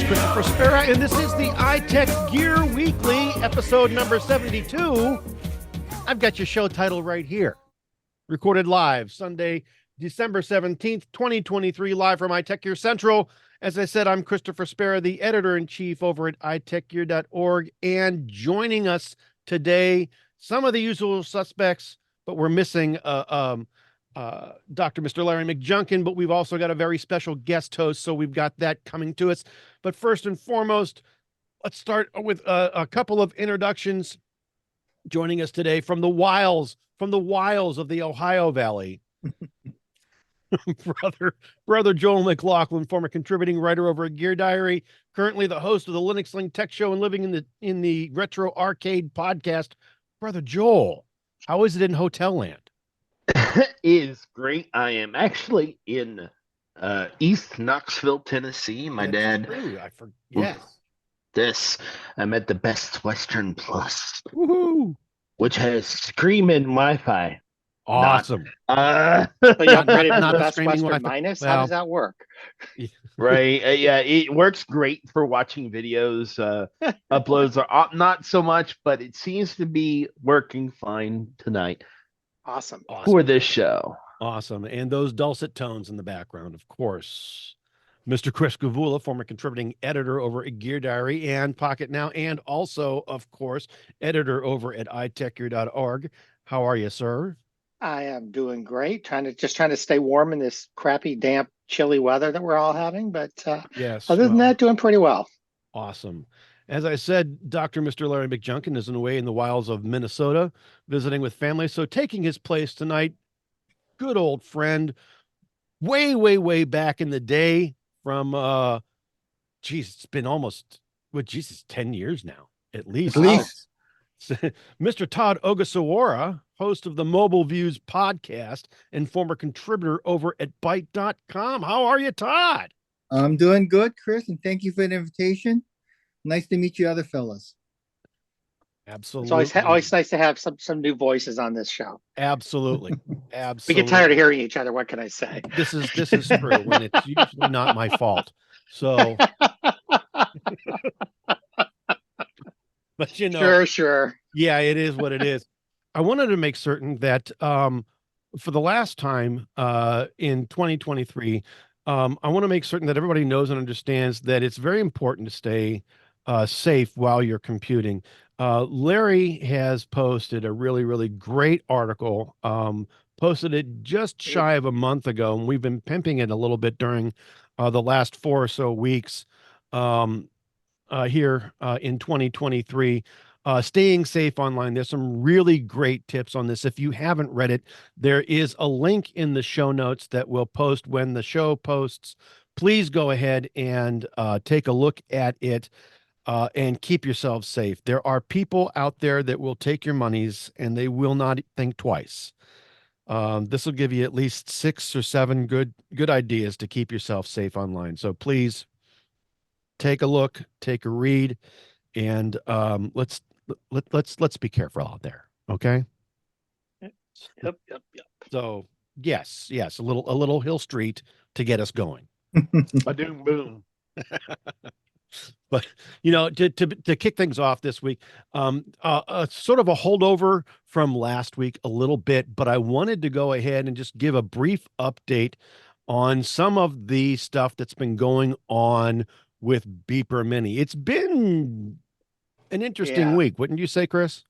Christopher Spera, and this is the iTechGear Weekly, episode number 72. I've got your show title right here. Recorded live Sunday, December 17th, 2023, live from iTechGear Central. As I said, I'm Christopher Spera, the editor-in-chief over at iTechGear.org, and joining us today, some of the usual suspects, but we're missing Dr. Mr. Larry McJunkin, but we've also got a very special guest host, so we've got that coming to us. But first and foremost, let's start with a couple of introductions. Joining us today from the wilds of the Ohio Valley, brother Joel McLaughlin, former contributing writer over at Gear Diary, currently the host of the Linux Link Tech Show and living in the Retro Arcade podcast. Brother Joel, how is it in Hotel Land? Is great. I am actually in East Knoxville, Tennessee. My dad. True. I forget. Yes. I'm at the Best Western Plus, Woohoo! which has streaming Wi-Fi. Awesome. So you upgraded to not the Best streaming Western Wi-Fi. Minus? Well, How does that work? Right. Yeah, it works great for watching videos. Uploads are not so much, but it seems to be working fine tonight. Awesome. For this show. Awesome. And those dulcet tones in the background, of course. Mr. Chris Gavula, former contributing editor over at Gear Diary and Pocket Now, and also, of course, editor over at iTechGear.org. How are you, sir? I am doing great. Trying to stay warm in this crappy, damp, chilly weather that we're all having. But yes, other than that, doing pretty well. Awesome. As I said, Dr. Mr. Larry McJunkin is away in the wilds of Minnesota, visiting with family. So taking his place tonight, good old friend, way back in the day from, it's been almost, 10 years now, at least. Mr. Todd Ogasawara, host of the Mobile Views podcast and former contributor over at Byte.com. How are you, Todd? I'm doing good, Chris, and thank you for the invitation. Nice to meet you other fellas. Absolutely. It's always nice to have some new voices on this show. Absolutely. We get tired of hearing each other. What can I say? This is true when it's usually not my fault. So, but Sure. Yeah, it is what it is. I wanted to make certain that for the last time in 2023, I want to make certain that everybody knows and understands that it's very important to stay safe while you're computing. Larry has posted a really great article, posted it just shy of a month ago, and we've been pimping it a little bit during the last 4 or so weeks here in 2023. Staying safe online. There's some really great tips on this. If you haven't read it, there is a link in the show notes that we'll post when the show posts. Please go ahead and take a look at it and keep yourselves safe. There are people out there that will take your monies and they will not think twice. This will give you at least 6 or 7 good ideas to keep yourself safe online. So please take a look, take a read, and let's be careful out there. Okay. Yep. So yes, a little Hill Street to get us going. Ba-doom, boom. But to kick things off this week, sort of a holdover from last week a little bit, but I wanted to go ahead and just give a brief update on some of the stuff that's been going on with Beeper Mini. It's been an interesting week, wouldn't you say, Chris?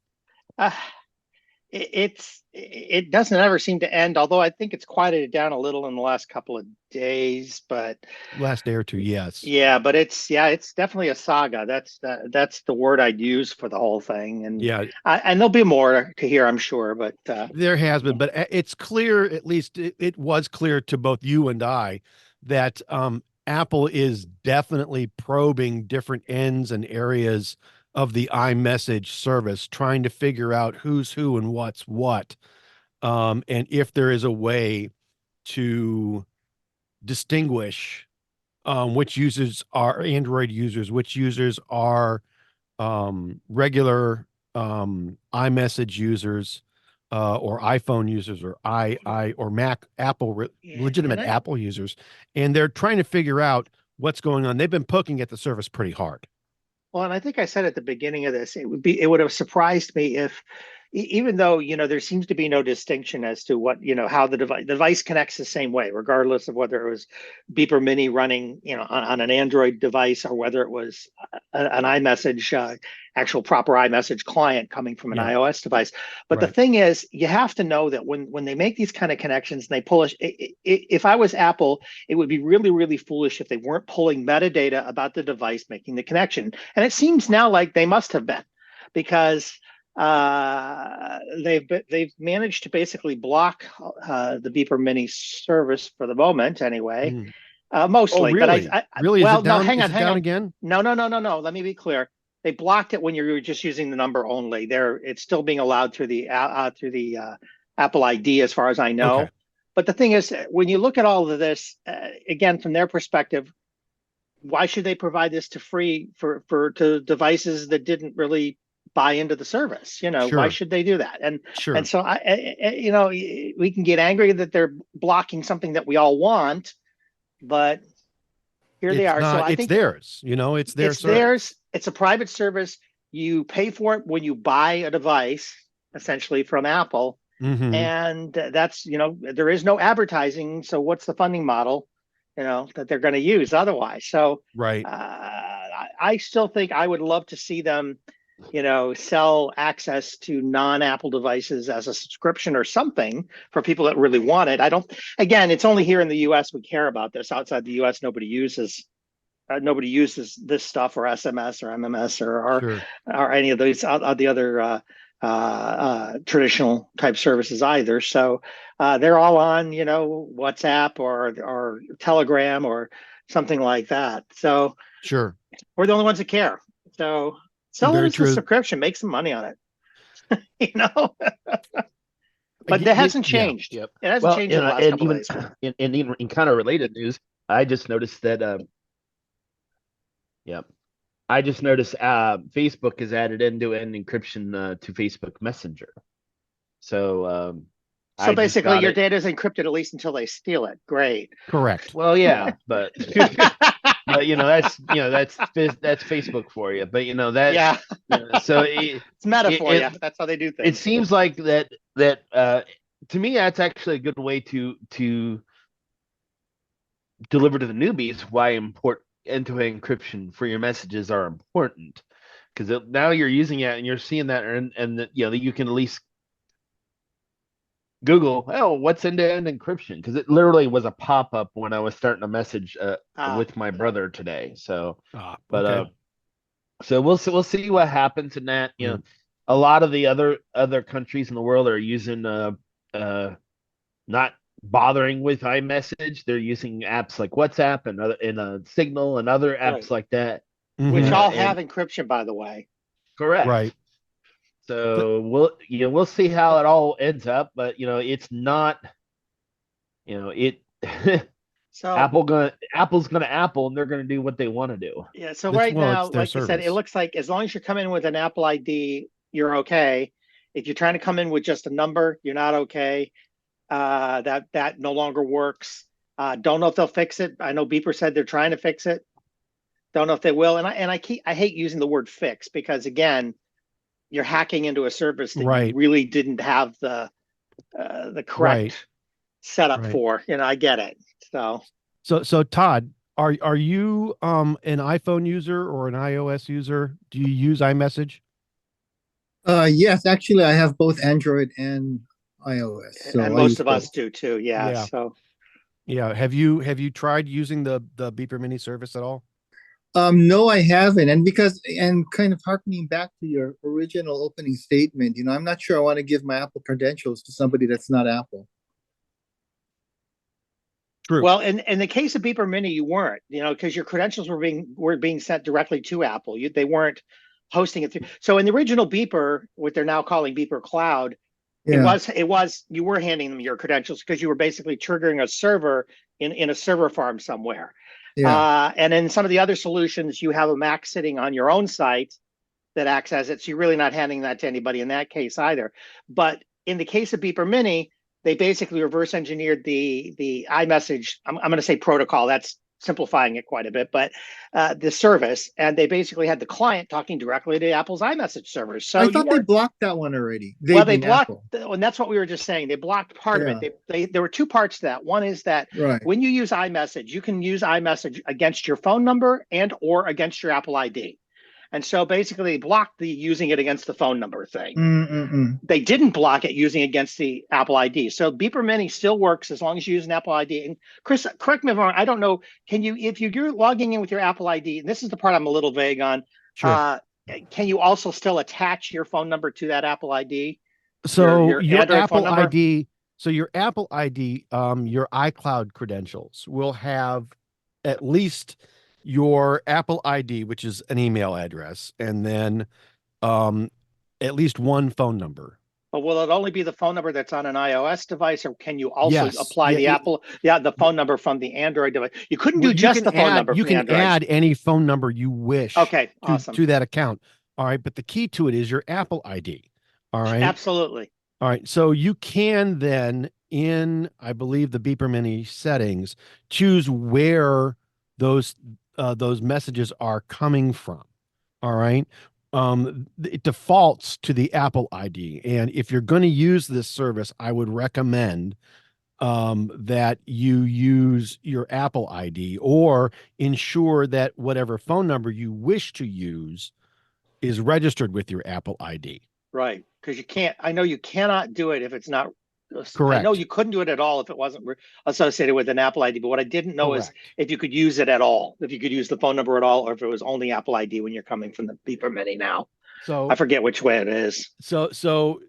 It doesn't ever seem to end, although I think it's quieted down a little in the last couple of days, but last day or two, yes. Yeah, but it's definitely a saga. That's the word I'd use for the whole thing. And and there'll be more to hear, I'm sure, but there has been, but it's clear, at least it was clear to both you and I, that Apple is definitely probing different ends and areas of the iMessage service, trying to figure out who's who and what's what, and if there is a way to distinguish which users are Android users, which users are regular iMessage users, or iPhone users, or or Mac, legitimate Apple users, and they're trying to figure out what's going on. They've been poking at the service pretty hard. Well, and I think I said at the beginning of this, it would have surprised me if, even though, there seems to be no distinction as to what, how the device connects the same way, regardless of whether it was Beeper Mini running, on an Android device, or whether it was an iMessage, actual proper iMessage client coming from an iOS device. But the thing is, you have to know that when they make these kind of connections and they pull if I was Apple, it would be really, really foolish if they weren't pulling metadata about the device making the connection. And it seems now like they must have been, because they've managed to basically block the Beeper Mini service for the moment, anyway. Mostly. Oh, really? But really? Well, is it down, no, hang on, again? No. Let me be clear. They blocked it when you're just using the number only. It's still being allowed through the Apple ID, as far as I know. Okay. But the thing is, when you look at all of this, again, from their perspective, why should they provide this to devices that didn't really buy into the service? Sure. Why should they do that? And Sure. And so we can get angry that they're blocking something that we all want, but here they are. So I think theirs. It's their it's service. theirs. It's a private service. You pay for it when you buy a device, essentially, from Apple. Mhm. And that's, there is no advertising. So what's the funding model, that they're going to use otherwise? So Right. I still think I would love to see them, sell access to non-Apple devices as a subscription or something for people that really want it. Again, it's only here in the US we care about this. Outside the US, nobody uses this stuff, or SMS or MMS or any of those the other traditional type services either. So they're all on, WhatsApp or Telegram or something like that. So Sure. we're the only ones that care. So sell it as a subscription, make some money on it. But that hasn't changed. Yep. It hasn't changed in the last couple days. And even in kind of related news, I just noticed that Facebook has added end-to-end encryption to Facebook Messenger. So basically your data is encrypted at least until they steal it. Great. Correct. Well, yeah, but but that's Facebook for you. But so it's meta for you. That's how they do things. It seems like that to me, that's actually a good way to deliver to the newbies why end-to-end encryption for your messages are important, because now you're using it and you're seeing that, and you can at least Google, what's end-to-end encryption, because it literally was a pop-up when I was starting a message with my brother today. So so we'll see what happens in that. A lot of the other countries in the world are using not bothering with iMessage. They're using apps like WhatsApp and Signal and other apps like that, which all have encryption, by the way. Correct. Right. So we'll see how it all ends up, but it's not, So Apple's gonna Apple, and they're gonna do what they want to do. Yeah. So now, like I said, it looks like as long as you come in with an Apple ID, you're okay. If you're trying to come in with just a number, you're not okay. That no longer works. Don't know if they'll fix it. I know Beeper said they're trying to fix it. Don't know if they will. And I hate using the word fix, because again, you're hacking into a service that you really didn't have the correct setup for. I get it. So Todd, are you an iPhone user or an iOS user? Do you use iMessage? Yes, actually, I have both Android and iOS. So and most of us do too. Yeah. So have you tried using the Beeper Mini service at all? No, I haven't. And kind of harkening back to your original opening statement, I'm not sure I want to give my Apple credentials to somebody that's not Apple. True. Well, in the case of Beeper Mini, you weren't, because your credentials were being sent directly to Apple. They weren't hosting it through. So in the original Beeper, what they're now calling Beeper Cloud, it was you were handing them your credentials, because you were basically triggering a server in a server farm somewhere. Yeah. And in some of the other solutions, you have a Mac sitting on your own site that acts as it. So you're really not handing that to anybody in that case either. But in the case of Beeper Mini, they basically reverse engineered the iMessage. I'm going to say protocol. That's simplifying it quite a bit, but the service, and they basically had the client talking directly to Apple's iMessage servers. So I thought they blocked that one already. well, they being blocked, Apple. and that's what we were just saying. They blocked part of Yeah. it. There were two parts to that. One is that Right. when you use iMessage, you can use iMessage against your phone number and or against your Apple ID. And so basically they blocked the using it against the phone number thing. Mm-mm-mm. They didn't block it using against the Apple ID. So Beeper Mini still works as long as you use an Apple ID. And Chris, correct me if I'm wrong, I don't know, can you, if you're logging in with your Apple ID, and this is the part I'm a little vague on, Sure. can you also still attach your phone number to that Apple ID? So your Android Apple phone number? ID, your iCloud credentials will have at least your Apple ID, which is an email address, and then at least one phone number. But will it only be the phone number that's on an iOS device, or can you also Yes. apply Yeah, the phone number from the Android device? You couldn't do just the phone number. You from the can Android. add any phone number you wish. Okay, awesome. To that account. All right, but the key to it is your Apple ID. All right. Absolutely. All right. So you can then, in I believe the Beeper Mini settings, choose where those messages are coming from. All right. It defaults to the Apple ID, and if you're going to use this service, I would recommend that you use your Apple ID, or ensure that whatever phone number you wish to use is registered with your Apple ID. Right, because I know you cannot do it if it's not. Correct. I know you couldn't do it at all if it wasn't associated with an Apple ID, but what I didn't know is if you could use it at all, if you could use the phone number at all, or if it was only Apple ID when you're coming from the Beeper Mini now. So I forget which way it is. So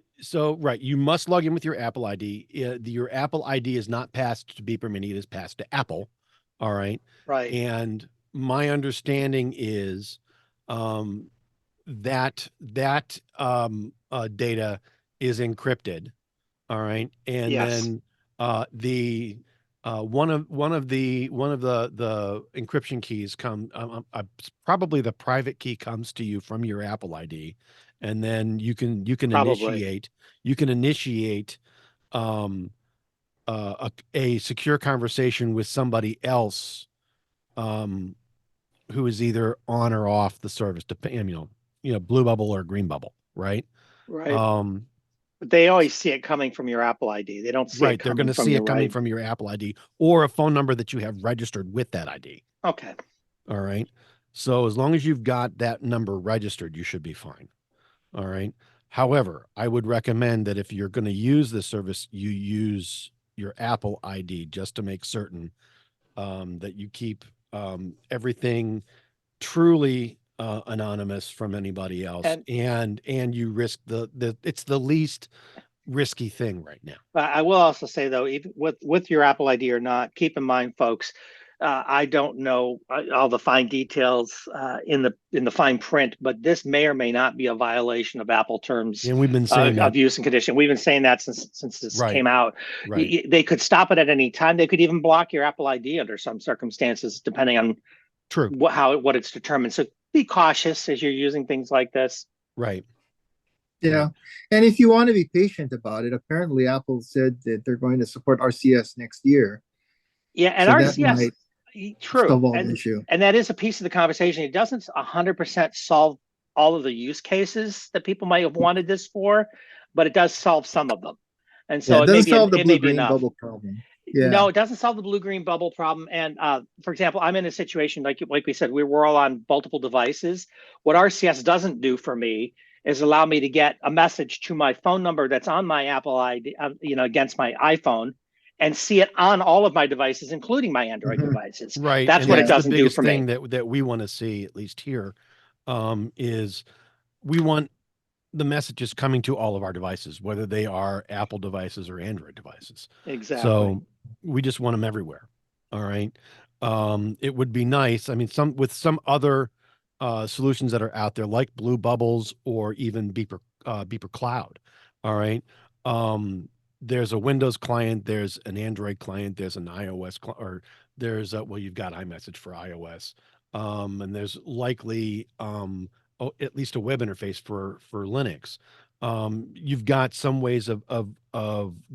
right, you must log in with your Apple ID. Your Apple ID is not passed to Beeper Mini; it is passed to Apple. All right. Right. And my understanding is that data is encrypted. All right. And Yes. then one of the encryption keys probably the private key comes to you from your Apple ID, and then you can Probably. initiate a secure conversation with somebody else who is either on or off the service, blue bubble or green bubble, right? Right. But they always see it coming from your Apple ID. They don't see right. it They're coming going to from see your it coming from your Apple ID or a phone number that you have registered with that ID. Okay. All right. So as long as you've got that number registered, you should be fine. All right. However, I would recommend that if you're going to use this service, you use your Apple ID just to make certain that you keep everything truly anonymous from anybody else, and you risk it's the least risky thing right now. I will also say though, even with your Apple ID or not, keep in mind, folks, I don't know all the fine details in the fine print, but this may or may not be a violation of Apple terms and we've been saying of use and condition. We've been saying that since this came out. Right. They could stop it at any time. They could even block your Apple ID under some circumstances, depending on what it's determined. So be cautious as you're using things like this. Right. Yeah. And if you want to be patient about it, apparently Apple said that they're going to support RCS next year. Yeah, and so RCS, true. Issue. And that is a piece of the conversation. It doesn't 100% solve all of the use cases that people might have wanted this for, but it does solve some of them. And so it doesn't solve the blue-green bubble problem. Yeah. No, it doesn't solve the blue-green bubble problem. And for example, I'm in a situation like we said, we're all on multiple devices. What RCS doesn't do for me is allow me to get a message to my phone number that's on my Apple ID, against my iPhone, and see it on all of my devices, including my Android devices. Right. That's what it doesn't do for me. The biggest thing that we want to see, at least here, is we want the messages coming to all of our devices, whether they are Apple devices or Android devices. Exactly. So we just want them everywhere. All right. It would be nice. I mean, some other solutions that are out there, like Blue Bubbles or even Beeper Cloud. All right. There's a Windows client, there's an Android client, there's an iOS or there's you've got iMessage for iOS. And there's likely at least a web interface for Linux. You've got some ways of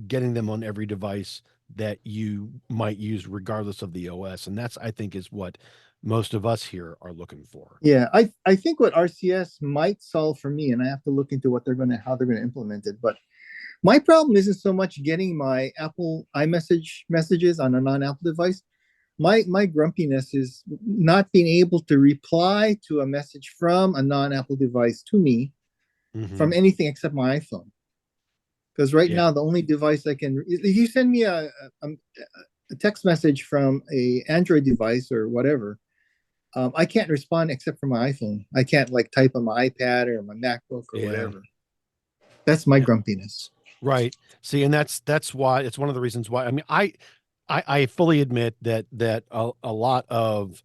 getting them on every device that you might use regardless of the OS. And that's, I think, is what most of us here are looking for. Yeah, I think what RCS might solve for me, and I have to look into how they're gonna implement it. But my problem isn't so much getting my Apple iMessage messages on a non-Apple device. My grumpiness is not being able to reply to a message from a non-Apple device to me from anything except my iPhone. Because right Yeah. now the only device I can, if you send me a text message from a Android device or whatever, I can't respond except for my iPhone. I can't like type on my iPad or my MacBook or Yeah. whatever. That's my Yeah. grumpiness. Right. See, and that's why it's one of the reasons why. I mean, I fully admit that a lot of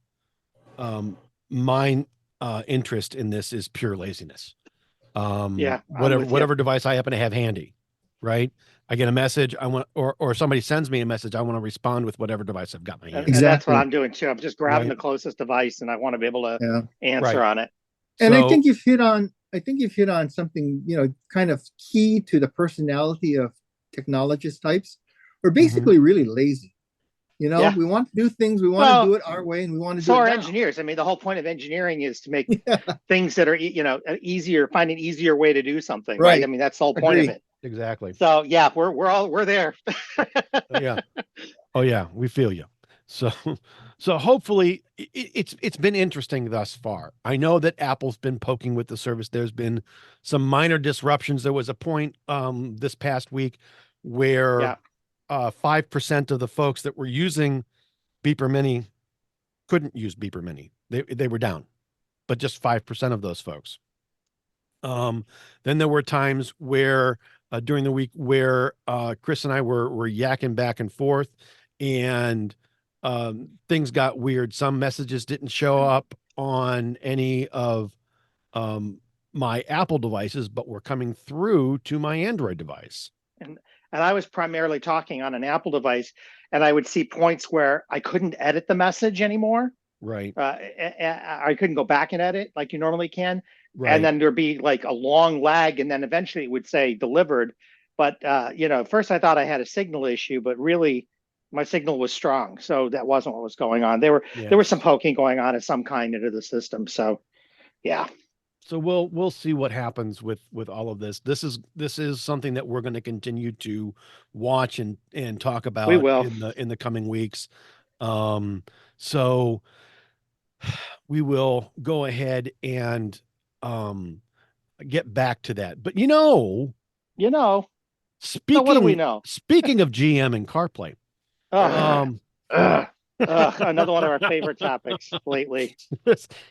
my interest in this is pure laziness. Yeah, I'm with you. Whatever device I happen to have handy, right? I get a message, I want, or somebody sends me a message, I want to respond with whatever device I've got in my hand. And that's what Exactly. I'm doing too. I'm just grabbing Right. the closest device, and I want to be able to Yeah. answer Right. on it. And I So- think you've hit on something, kind of key to the personality of technologist types. We're basically really lazy. Yeah. We want to do things, we want Well, to do it our way, and we want to do So it are now. engineers. I mean, the whole point of engineering is to make Yeah. things that are, easier, find an easier way to do something, right? Right. I mean, that's the whole point of Agree. it. Exactly. So yeah, we're there. Yeah. Oh yeah, we feel you. So hopefully it's been interesting thus far. I know that Apple's been poking with the service. There's been some minor disruptions. There was a point this past week where Yeah. 5% of the folks that were using Beeper Mini couldn't use Beeper Mini. They were down, but just 5% of those folks. Then there were times where during the week where Chris and I were yakking back and forth, and things got weird. Some messages didn't show up on any of my Apple devices, but were coming through to my Android device. And I was primarily talking on an Apple device, and I would see points where I couldn't edit the message anymore. Right. I couldn't go back and edit like you normally can. Right. And then there'd be like a long lag, and then eventually it would say delivered. But at first I thought I had a signal issue, but really my signal was strong, so that wasn't what was going on. There was some poking going on of some kind into the system. So yeah. So we'll see what happens with all of this. This is something that we're going to continue to watch and talk about We will. in the coming weeks. So we will go ahead and get back to that. But speaking, so what do we know? Speaking of GM and CarPlay, another one of our favorite topics lately.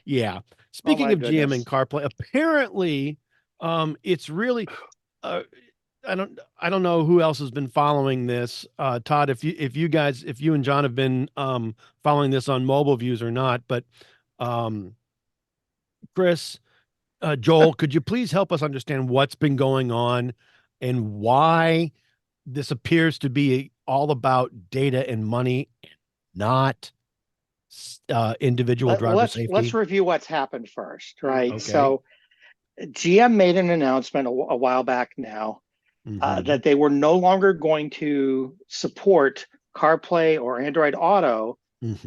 Yeah. Speaking my of GM goodness. and CarPlay, apparently, it's really. I don't know who else has been following this. Todd, if you and John have been following this on mobile views or not, but Chris, Joel, could you please help us understand what's been going on and why this appears to be all about data and money, not individual driver safety? Let's review what's happened first, right? Okay. So GM made an announcement a while back now that they were no longer going to support CarPlay or Android Auto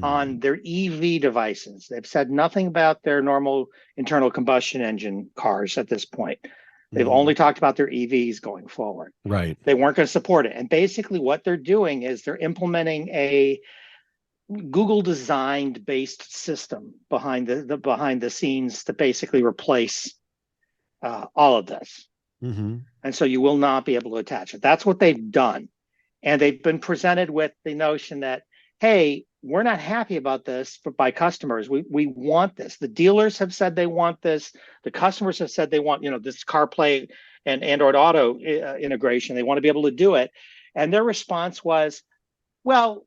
on their EV devices. They've said nothing about their normal internal combustion engine cars at this point. They've only talked about their EVs going forward. Right. They weren't going to support it. And basically what they're doing is they're implementing a Google designed based system behind the scenes to basically replace all of this. And so you will not be able to attach it. That's what they've done. And they've been presented with the notion that, hey, we're not happy about this by customers. We want this. The dealers have said they want this. The customers have said they want, this CarPlay and Android Auto integration. They want to be able to do it. And their response was, well,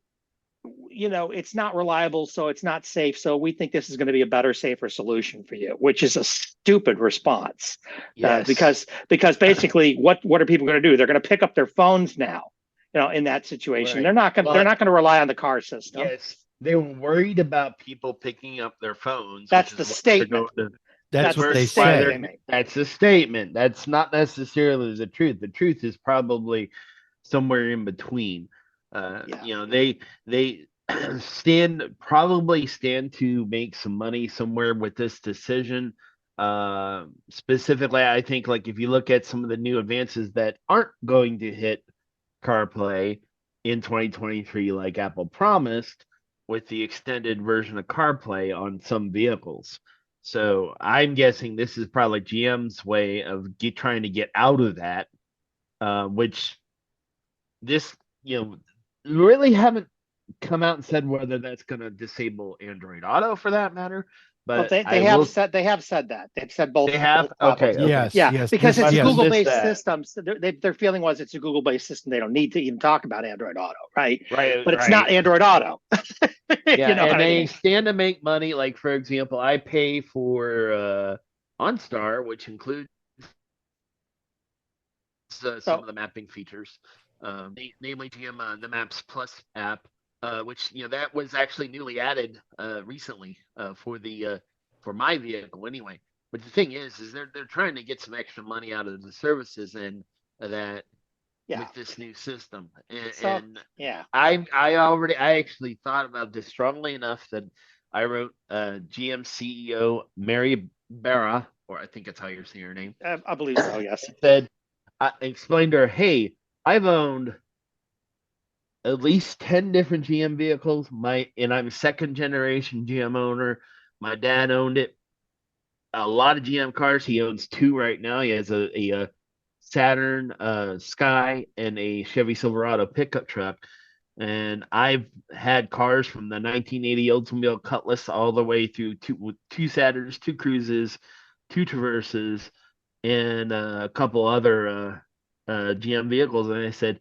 it's not reliable, so it's not safe. So we think this is going to be a better, safer solution for you, which is a stupid response. Yes. Because basically, what are people going to do? They're going to pick up their phones now. In that situation, Right. they're not going to rely on the car system. Yes, they were worried about people picking up their phones. That's which the is what statement. That's what they statement say. they make. That's a statement. That's not necessarily the truth. The truth is probably somewhere in between. Yeah. You know, they probably stand to make some money somewhere with this decision. Specifically, I think like if you look at some of the new advances that aren't going to hit CarPlay in 2023, like Apple promised, with the extended version of CarPlay on some vehicles. So I'm guessing this is probably GM's way of trying to get out of that, which this, really haven't come out and said whether that's going to disable Android Auto for that matter. Well, But they have said that. They've said both. They have? Both topics. Okay. Yes, Yeah, yes, because this- it's a yes. Google-based Missed that. system. So their feeling was it's a Google-based system. They don't need to even talk about Android Auto, right? Right. But it's not Android Auto. Yeah, You know and what I they mean? stand to make money. Like, for example, I pay for OnStar, which includes some So- of the mapping features, namely the Maps Plus app, which that was actually newly added recently for my vehicle anyway. But the thing is they're trying to get some extra money out of the services and that Yeah. with this new system, So- and Yeah. I actually thought about this strongly enough that I wrote GM CEO Mary Barra, or I think that's how you're saying her name. I believe so. Yes. I explained to her, hey, I've owned at least 10 different GM vehicles. And I'm a second generation GM owner. My dad owned it. A lot of GM cars. He owns 2 right now. He has a Saturn Sky and a Chevy Silverado pickup truck. And I've had cars from the 1980 Oldsmobile Cutlass all the way through two Saturns, 2 Cruises, 2 Traverses, and a couple other GM vehicles. And I said,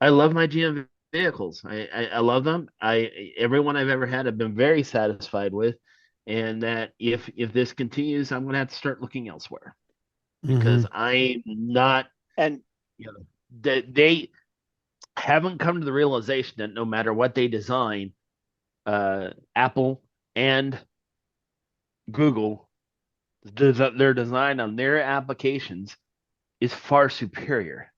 I love my GM vehicles. I love them. Everyone I've ever had, I've been very satisfied with. And that if this continues, I'm going to have to start looking elsewhere because I'm not. And That they haven't come to the realization that no matter what they design, Apple and Google, their design on their applications is far superior.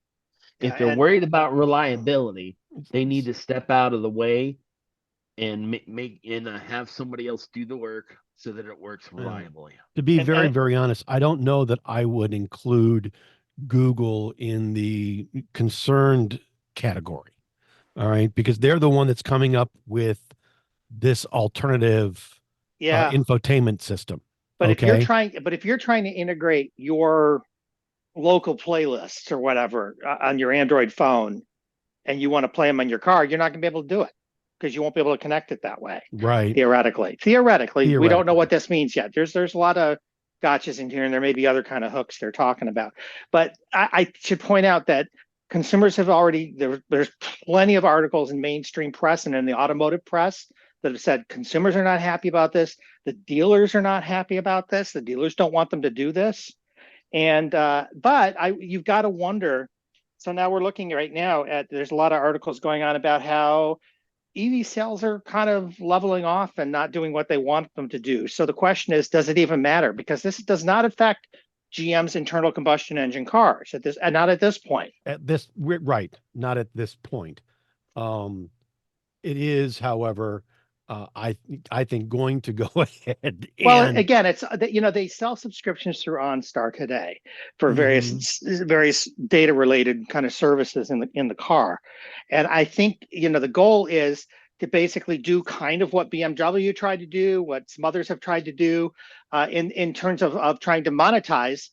If they're worried about reliability, they need to step out of the way and have somebody else do the work so that it works reliably. To be And- very, very honest, I don't know that I would include Google in the concerned category. All right, because they're the one that's coming up with this alternative yeah. infotainment system. But if okay. if you're trying to integrate your local playlists or whatever on your Android phone, and you want to play them on your car, you're not going to be able to do it because you won't be able to connect it that way. Right. Theoretically, we don't know what this means yet. There's a lot of gotchas in here, and there may be other kind of hooks they're talking about. But I should point out that consumers have already there's plenty of articles in mainstream press and in the automotive press that have said consumers are not happy about this. The dealers are not happy about this. The dealers don't want them to do this. And you've got to wonder. So now we're looking right now at there's a lot of articles going on about how EV sales are kind of leveling off and not doing what they want them to do. So the question is, does it even matter? Because this does not affect GM's internal combustion engine cars not at this point. Right. Not at this point. It is, however, I think going to go ahead. Well, again, it's they sell subscriptions through OnStar today for various data related kind of services in the car, and I think the goal is to basically do kind of what BMW tried to do, what some others have tried to do, in terms of trying to monetize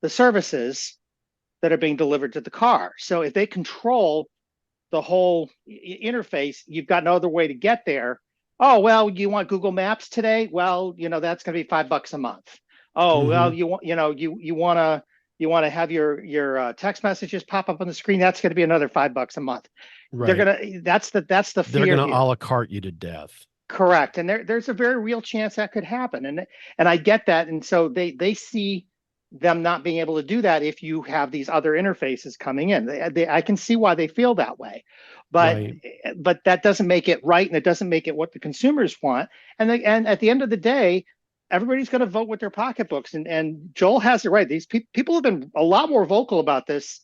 the services that are being delivered to the car. So if they control the whole interface, you've got no other way to get there. Oh, well, you want Google Maps today? Well, that's going to be $5 a month. Oh, well, you want to have your text messages pop up on the screen? That's going to be another $5 a month. Right. That's the fear. They're going to here. a la carte you to death. Correct. And there's a very real chance that could happen. And I get that. And so they see them not being able to do that if you have these other interfaces coming in. I can see why they feel that way, but that doesn't make it right, and it doesn't make it what the consumers want. And at the end of the day, everybody's going to vote with their pocketbooks. And Joel has it right. These people have been a lot more vocal about this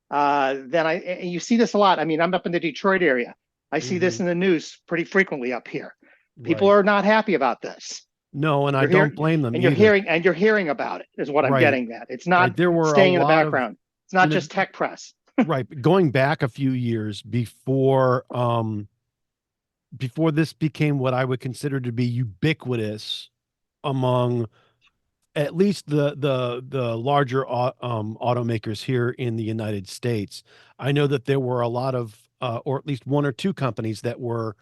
then and you see this a lot. I mean, I'm up in the Detroit area. I see this in the news pretty frequently up here. People Right. are not happy about this. No, and I You're don't hearing, blame them and either. you're hearing about it is what I'm Right. getting at. It's Right. not There were a staying in the lot of, background. It's not you know, just tech press. right. Going back a few years before this became what I would consider to be ubiquitous among at least the larger automakers here in the United States. I know that there were a lot of or at least one or two companies that were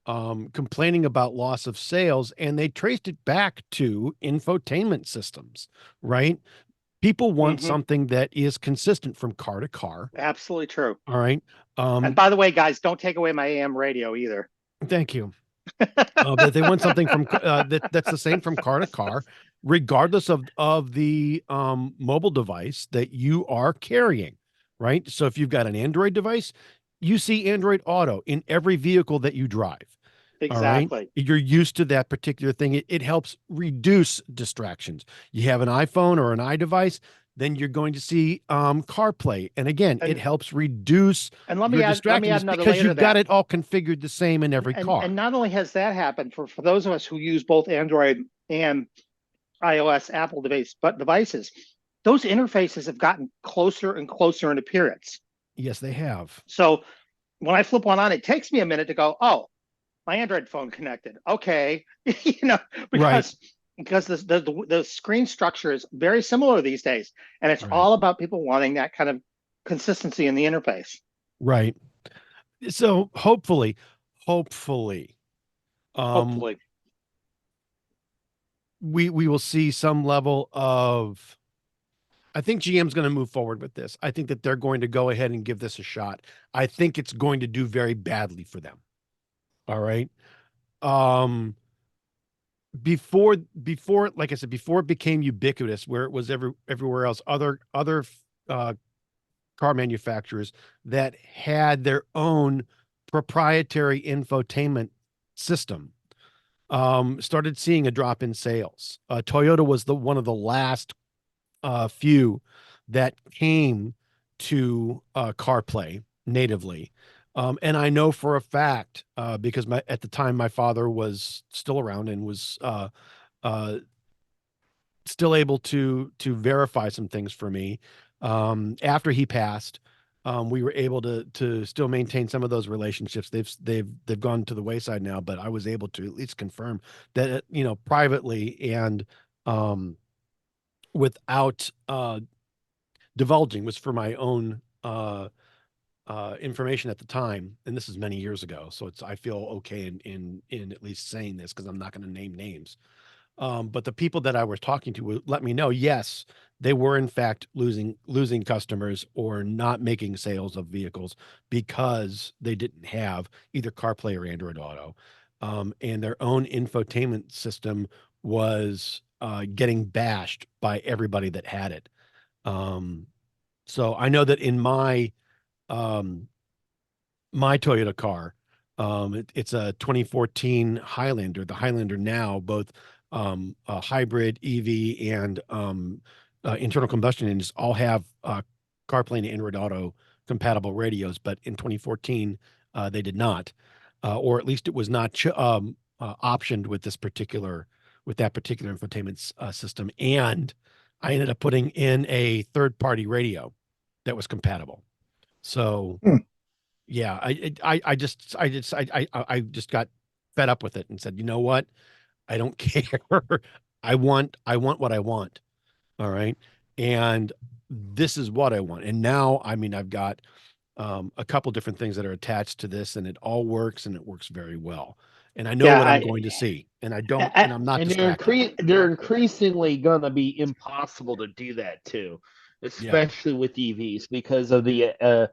complaining about loss of sales, and they traced it back to infotainment systems, right? People want something that is consistent from car to car. Absolutely true. All right. And by the way, guys, don't take away my AM radio either. Thank you. But they want something from that's the same from car to car, regardless of the mobile device that you are carrying, right? So if you've got an Android device, you see Android Auto in every vehicle that you drive. All right. Exactly. You're used to that particular thing. It helps reduce distractions. You have an iPhone or an iDevice, then you're going to see CarPlay. And again, it helps reduce And let your me add distractions another because layer to you've got that. it all configured the same in every car. And not only has that happened for those of us who use both Android and iOS Apple devices, those interfaces have gotten closer and closer in appearance. Yes, they have. So when I flip one on, it takes me a minute to go, oh, my Android phone connected. Okay, because Right. because the screen structure is very similar these days, and it's Right. all about people wanting that kind of consistency in the interface. Right. So hopefully, Hopefully. we will see some level of. I think GM's going to move forward with this. I think that they're going to go ahead and give this a shot. I think it's going to do very badly for them. All right. Before, like I said, before it became ubiquitous, where it was everywhere else, other car manufacturers that had their own proprietary infotainment system started seeing a drop in sales. Toyota was one of the last few that came to CarPlay natively. And I know for a fact, because at the time my father was still around and was still able to verify some things for me. After he passed, we were able to still maintain some of those relationships. They've gone to the wayside now, but I was able to at least confirm that privately and without divulging, was for my own information at the time, and this is many years ago, so I feel okay in at least saying this because I'm not going to name names. But the people that I was talking to would let me know, yes, they were in fact losing customers or not making sales of vehicles because they didn't have either CarPlay or Android Auto, and their own infotainment system was getting bashed by everybody that had it. So I know that in my Toyota car, it's a 2014 Highlander. The Highlander now, both a hybrid EV and internal combustion engines, all have CarPlay and Android Auto compatible radios, but in 2014 they did not, or at least it was not optioned with that particular infotainment system. And I ended up putting in a third-party radio that was compatible. So, yeah, I just got fed up with it and said, you know what? I don't care. I want what I want. All right. And this is what I want. And now, I mean, I've got a couple different things that are attached to this, and it all works, and it works very well. And I know what I'm going to see, and I'm not distracted. They're increasingly going to be impossible to do that too, especially with EVs, because of the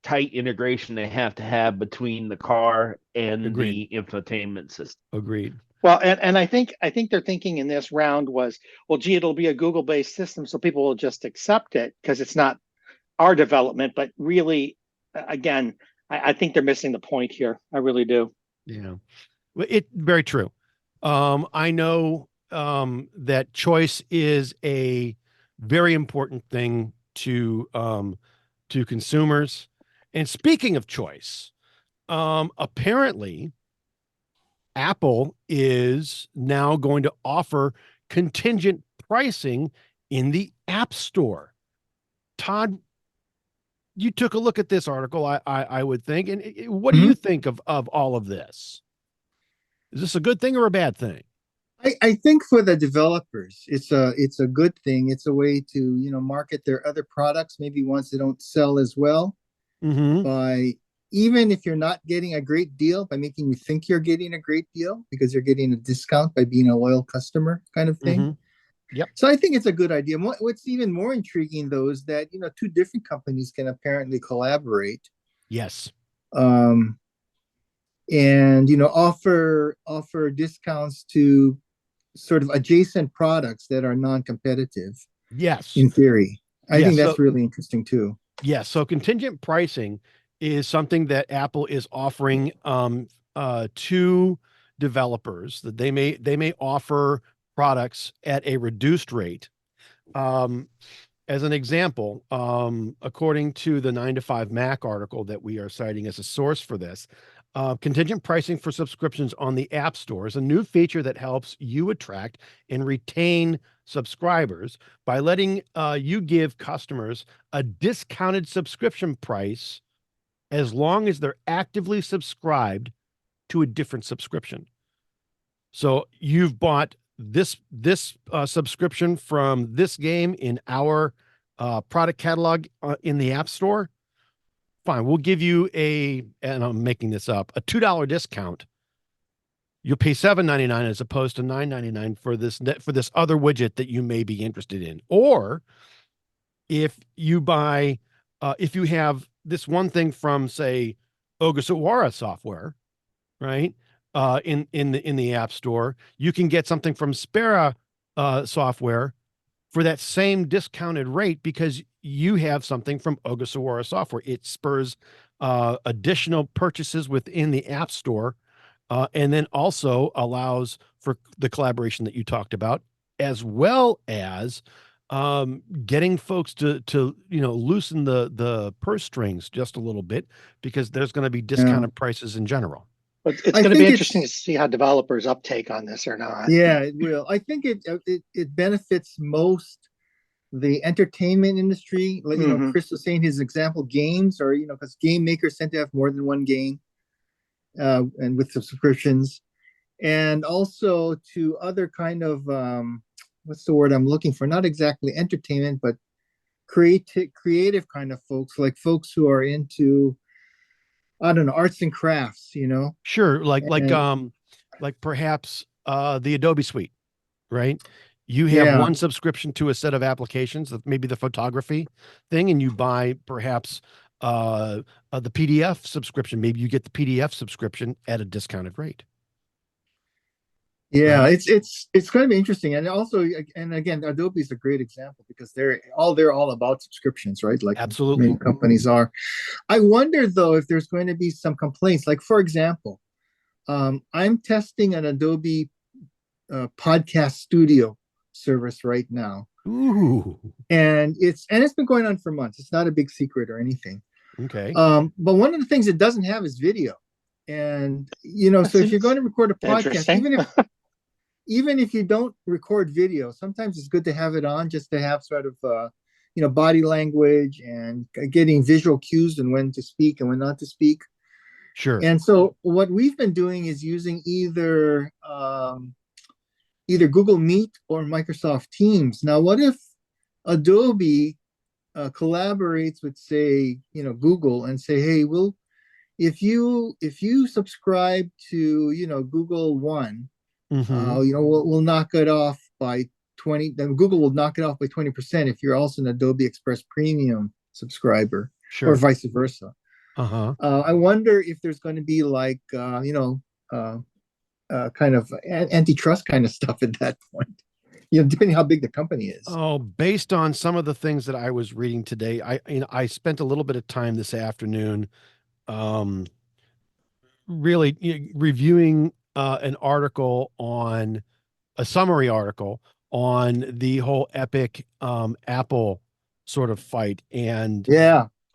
tight integration they have to have between the car and Agreed. the infotainment system. Agreed. Well, and I think their thinking in this round was, well, gee, it'll be a Google-based system, so people will just accept it because it's not our development. But really, again, I think they're missing the point here. I really do. Yeah, well, very true. I know that choice is a very important thing to to consumers. And speaking of choice, apparently Apple is now going to offer contingent pricing in the App Store. Todd, you took a look at this article, I would think. And what do you think of all of this? Is this a good thing or a bad thing? I think for the developers, it's a good thing. It's a way to, market their other products, maybe ones that don't sell as well, by even if you're not getting a great deal, by making you think you're getting a great deal because you're getting a discount by being a loyal customer kind of thing. Yep. So I think it's a good idea. What's even more intriguing, though, is that, two different companies can apparently collaborate. Yes. And, offer discounts to sort of adjacent products that are non-competitive. Yes. In theory. I think that's so, really interesting too. Yes. So contingent pricing is something that Apple is offering to developers, that they may offer products at a reduced rate. As an example, according to the 9to5 Mac article that we are citing as a source for this, contingent pricing for subscriptions on the App Store is a new feature that helps you attract and retain subscribers by letting you give customers a discounted subscription price as long as they're actively subscribed to a different subscription. So you've bought this subscription from this game in our product catalog in the App Store. Fine, we'll give you and I'm making this up, a $2 discount. You'll pay $7.99 as opposed to $9.99 for this other widget that you may be interested in. Or if you buy, if you have this one thing from, say, Ogasawara software, right? In the App Store, you can get something from Spera software for that same discounted rate because you have something from Ogasawara software. It spurs additional purchases within the App Store, and then also allows for the collaboration that you talked about, as well as getting folks to loosen the purse strings just a little bit because there's going to be discounted prices in general. But it's going to be interesting to see how developers uptake on this or not. Yeah, it will. I think it benefits most the entertainment industry. Like, Chris was saying his example, games, or, because game makers tend to have more than one game, and with subscriptions, and also to other kind of, what's the word I'm looking for? Not exactly entertainment, but creative kind of folks, like folks who are into, I don't know, arts and crafts, Sure. Like perhaps the Adobe Suite, right? You have one subscription to a set of applications, maybe the photography thing, and you buy perhaps the PDF subscription. Maybe you get the PDF subscription at a discounted rate. Yeah, right? It's going to be interesting, and also, and again, Adobe is a great example because they're all about subscriptions, right? Like absolutely, many companies are. I wonder though if there's going to be some complaints. Like, for example, I'm testing an Adobe podcast studio service right now. Ooh. And it's been going on for months. It's not a big secret or anything. Okay. But one of the things it doesn't have is video. And so if you're going to record a podcast, even if you don't record video, sometimes it's good to have it on just to have sort of body language and getting visual cues and when to speak and when not to speak. Sure. And so what we've been doing is using either Google Meet or Microsoft Teams. Now, what if Adobe collaborates with, say, Google and say, hey, if you subscribe to Google One, we'll knock it off by 20. Then Google will knock it off by 20% if you're also an Adobe Express Premium subscriber, sure, or vice versa. I wonder if there's going to be like kind of antitrust kind of stuff at that point, depending how big the company is. Oh, based on some of the things that I was reading today, I spent a little bit of time this afternoon, really reviewing an article on a summary article on the whole Epic Apple sort of fight, and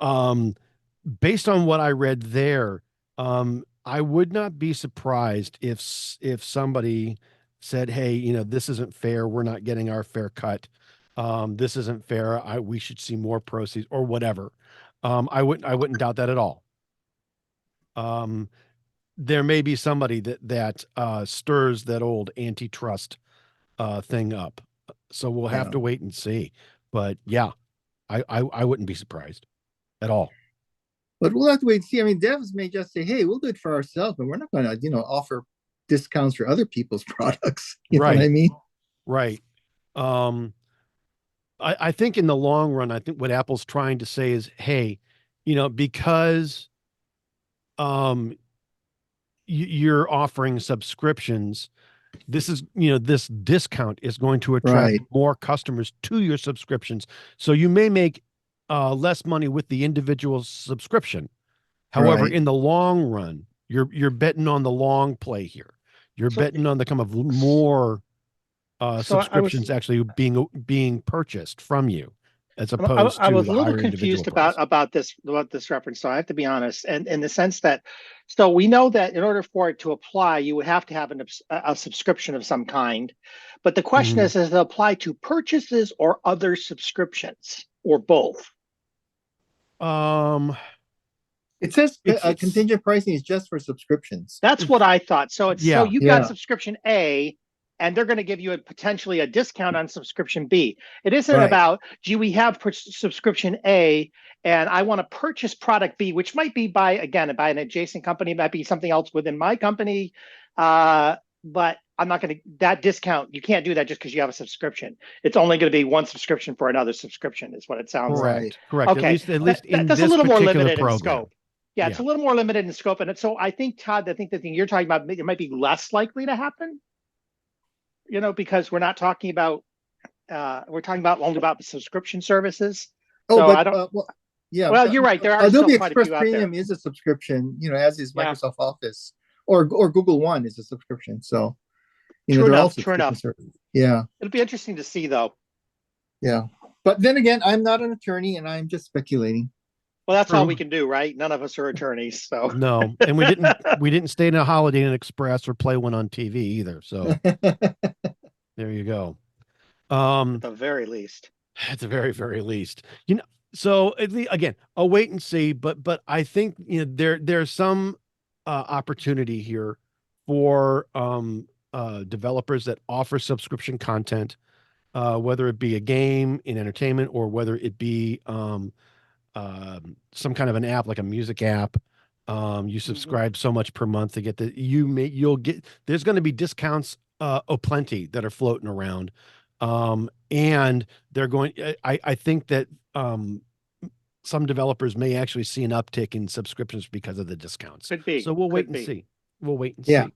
based on what I read there, I would not be surprised if somebody said, "Hey, this isn't fair. We're not getting our fair cut. This isn't fair. We should see more proceeds or whatever." I wouldn't doubt that at all. Um, there may be somebody that stirs that old antitrust thing up. So we'll have Yeah. to wait and see. But yeah, I wouldn't be surprised at all. But we'll have to wait and see. I mean, devs may just say, "Hey, we'll do it for ourselves, but we're not going to, offer discounts for other people's products." You know what I Right. mean? Right. Um, I think in the long run, I think what Apple's trying to say is, hey, because um you're offering subscriptions, this discount is going to attract Right. more customers to your subscriptions. So you may make less money with the individual subscription. However, Right. in the long run, you're betting on the long play here. You're So, betting on the come of more so I was subscriptions actually being purchased from you, as I'm- I, opposed I to was the a little higher individual confused price. about this reference. So I have to be honest, and in the sense that, so we know that in order for it to apply, you would have to have a subscription of some kind. But the question Mhm. is, does it apply to purchases or other subscriptions or both? Um, It says it's contingent pricing is just for subscriptions. That's what I thought. So yeah, you've got Yeah. subscription A, and they're going to give you potentially a discount on subscription B. It isn't Right. about, gee, we have subscription A, and I want to purchase product B, which might be by an adjacent company, it might be something else within my company. But I'm not going to, that discount, you can't do that just because you have a subscription. It's only going to be one subscription for another subscription, is what it sounds like. Right. correct. At Okay, least in that's a this little more particular limited in program. scope. Yeah, it's Yeah. a little more limited in scope. And so I think, Todd, I think the thing you're talking about, it might be less likely to happen, because we're not talking about, we're talking about only about the subscription services. Oh, So but I don't, yeah. well, you're right. There are still Adobe quite a Express few out there. Premium is a subscription, as is Yeah. Microsoft Office, or Google One is a subscription. So, True they're all enough, true subscription enough. services. Yeah. It'll be interesting to see, though. Yeah. But then again, I'm not an attorney and I'm just speculating. Well, that's all True. we can do, right? None of us are attorneys, so. No, and we didn't stay in a Holiday Inn Express or play one on TV either. So there you go. At the very least. At the very, very least, so again, I'll wait and see, but I think, there's some opportunity here for developers that offer subscription content, whether it be a game in entertainment or whether it be some kind of an app like a music app. You subscribe so much per month to get you'll get, there's going to be discounts plenty that are floating around. And they're going, I think that some developers may actually see an uptick in subscriptions because of the discounts. Could be. So we'll wait Could and be. see. We'll wait and Yeah. see.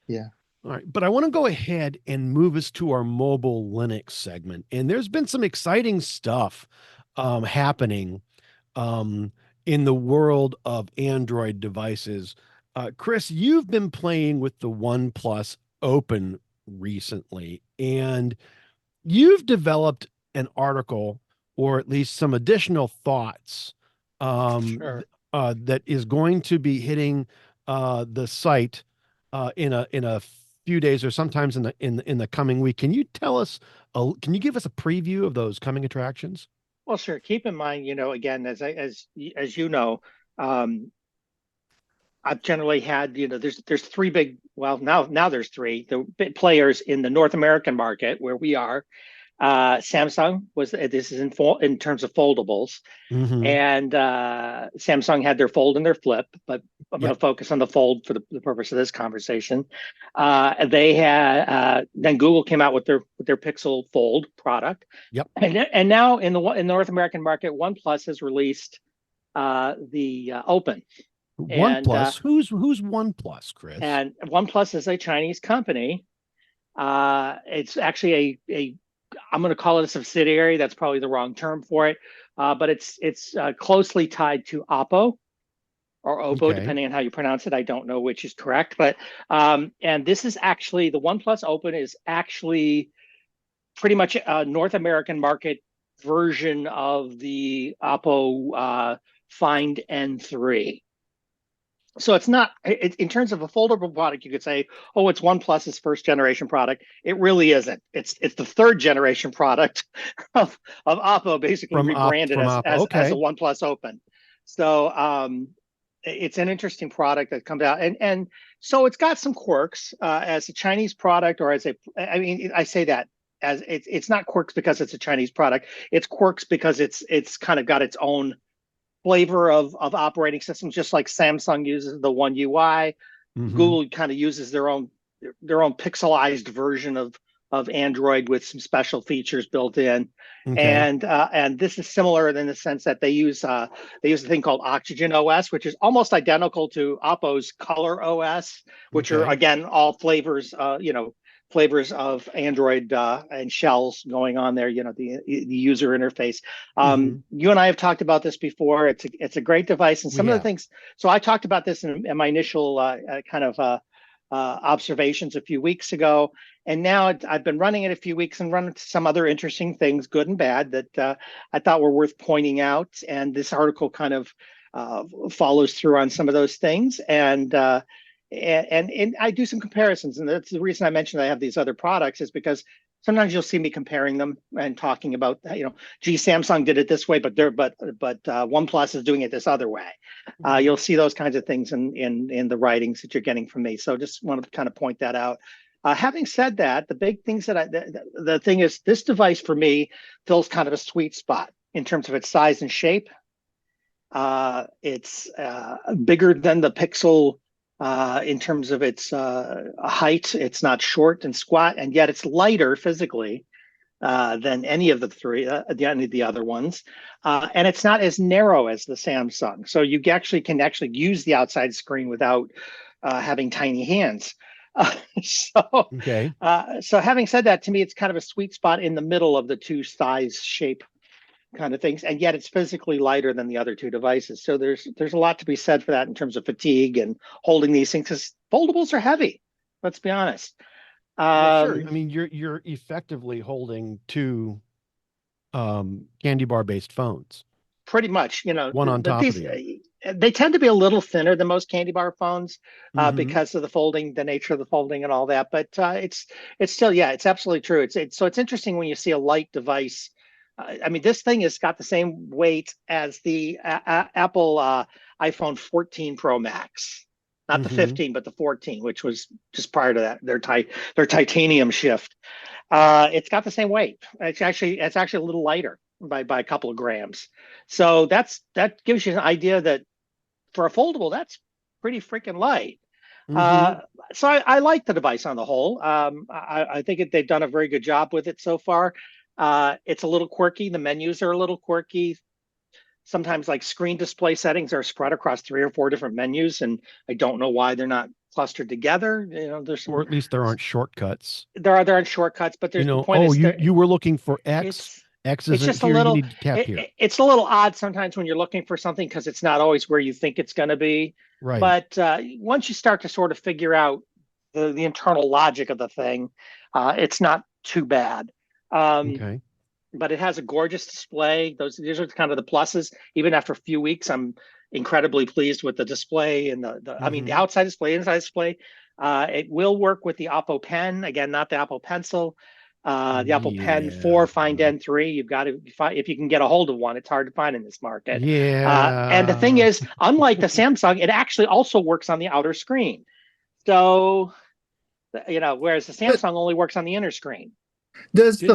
Yeah. All right. But I want to go ahead and move us to our mobile Linux segment. And there's been some exciting stuff happening in the world of Android devices. Chris, you've been playing with the OnePlus Open recently, and you've developed an article, or at least some additional thoughts, Sure. that is going to be hitting the site in a few days, or sometimes in the coming week. Can you tell us? Can you give us a preview of those coming attractions? Well, sure. Keep in mind, again, as you know, I've generally had, there's three big, well, now there's three, the big players in the North American market where we are. Samsung this is in terms of foldables, and Samsung had their Fold and their Flip, but I'm going to focus on the Fold for the purpose of this conversation. They had then Google came out with their Pixel Fold product. Yep. And now in the North American market, OnePlus has released the Open. OnePlus. Who's OnePlus, Chris? And OnePlus is a Chinese company. It's actually a I'm going to call it a subsidiary. That's probably the wrong term for it, but it's closely tied to Oppo or Oppo, depending on how you pronounce it. I don't know which is correct, but and this is actually the OnePlus Open is actually pretty much a North American market version of the Oppo Find N3. So it's not in terms of a foldable product, you could say, oh, it's OnePlus's first generation product. It really isn't. It's the third generation product of Oppo, basically rebranded as a OnePlus Open. So it's an interesting product that comes out, and so it's got some quirks as a Chinese product, or I mean, I say that as it's not quirks because it's a Chinese product. It's quirks because it's kind of got its own flavor of operating systems, just like Samsung uses the One UI. Google kind of uses their own pixelized version of Android with some special features built in. And this is similar in the sense that they use a thing called Oxygen OS, which is almost identical to Oppo's Color OS, which are again all flavors flavors of Android and shells going on there, the user interface. You and I have talked about this before. It's a great device, and some of the things. So I talked about this in my initial observations a few weeks ago, and now I've been running it a few weeks and run into some other interesting things, good and bad, that I thought were worth pointing out. And this article kind of follows through on some of those things, and I do some comparisons, and that's the reason I mentioned I have these other products, is because sometimes you'll see me comparing them and talking about, gee, Samsung did it this way, but OnePlus is doing it this other way. You'll see those kinds of things in the writings that you're getting from me. So just wanted to kind of point that out. Having said that, the big things the thing is, this device for me fills kind of a sweet spot in terms of its size and shape. It's bigger than the Pixel. In terms of its height, it's not short and squat, and yet it's lighter physically than any of any of the other ones, and it's not as narrow as the Samsung. So you can actually use the outside screen without having tiny hands. So having said that, to me, it's kind of a sweet spot in the middle of the two size shape kind of things, and yet it's physically lighter than the other two devices. So there's a lot to be said for that in terms of fatigue and holding these things, because foldables are heavy. Let's be honest. Sure. I mean, you're effectively holding two candy bar based phones. Pretty much, one on top of the other. They tend to be a little thinner than most candy bar phones because of the nature of the folding and all that. But it's still, it's absolutely true. So it's interesting when you see a light device. I mean, this thing has got the same weight as the Apple iPhone 14 Pro Max, not the 15, but the 14, which was just prior to that, their titanium shift. It's got the same weight. It's actually a little lighter by a couple of grams. So that gives you an idea that for a foldable, that's pretty freaking light. So I like the device on the whole. I think they've done a very good job with it so far. It's a little quirky. The menus are a little quirky. Sometimes like screen display settings are spread across 3 or 4 different menus, and I don't know why they're not clustered together. Or at least there aren't shortcuts. There aren't shortcuts, but there's the point. You were looking for X. X is just a little. You need to tap here. It's a little odd sometimes when you're looking for something, because it's not always where you think it's going to be. Right. But once you start to sort of figure out the internal logic of the thing, it's not too bad. But it has a gorgeous display. These are kind of the pluses. Even after a few weeks, I'm incredibly pleased with the display and I mean, the outside display, inside display. It will work with the Oppo Pen, again, not the Apple Pencil. The Apple Pen 4 Find N3. You've got to find, if you can get a hold of one. It's hard to find in this market. And the thing is, unlike the Samsung, it actually also works on the outer screen. So, whereas the Samsung only works on the inner screen. Does the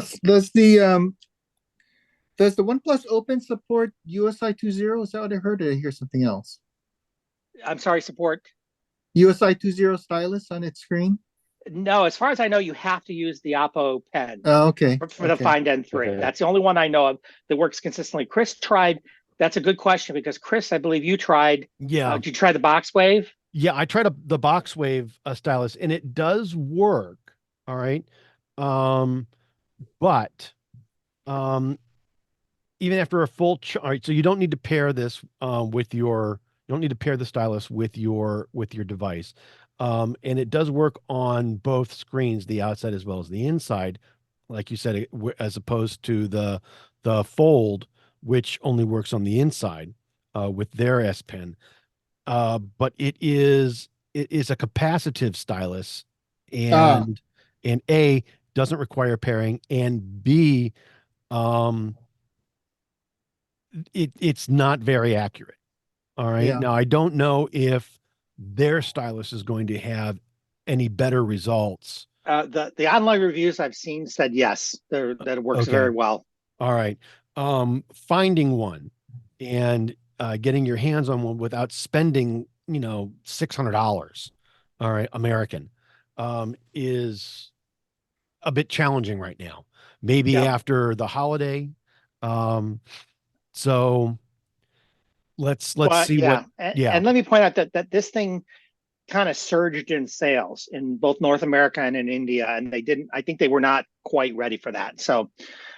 OnePlus Open support USI 2.0? Is that what I heard? Or did I hear something else? I'm sorry, support USI 2.0 stylus on its screen? No, as far as I know, you have to use the Oppo Pen. Oh, okay. For the Find N3. Okay. That's the only one I know of that works consistently. Chris tried. That's a good question, because Chris, I believe you tried. Yeah. Did you try the Box Wave? Yeah, I tried the Box Wave stylus, and it does work. All right. But even after a full all right, so you don't need to pair this you don't need to pair the stylus with your device. And it does work on both screens, the outside as well as the inside, like you said, as opposed to the Fold, which only works on the inside. with their S Pen. But it is a capacitive stylus, and A, doesn't require pairing, and B, um, it's not very accurate. All right. Yeah. Now I don't know if their stylus is going to have any better results. The online reviews I've seen said yes, that it works Okay. very well. All right. Finding one and getting your hands on one without spending, $600, all right, American, is a bit challenging right now. Maybe Yeah. after the holiday. So let's But see yeah, what. Yeah. and let me point out that this thing kind of surged in sales in both North America and in India, and I think they were not quite ready for that. So,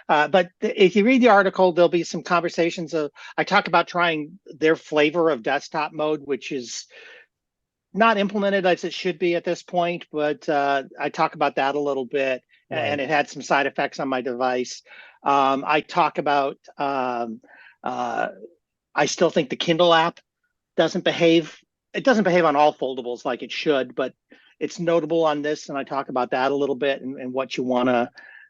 but if you read the article, there'll be some conversations I talk about trying their flavor of desktop mode, which is not implemented as it should be at this point, but I talk about that a little bit, and it had some side effects on my device. I talk about, I still think the Kindle app doesn't behave. It doesn't behave on all foldables like it should, but it's notable on this, and I talk about that a little bit and what you want to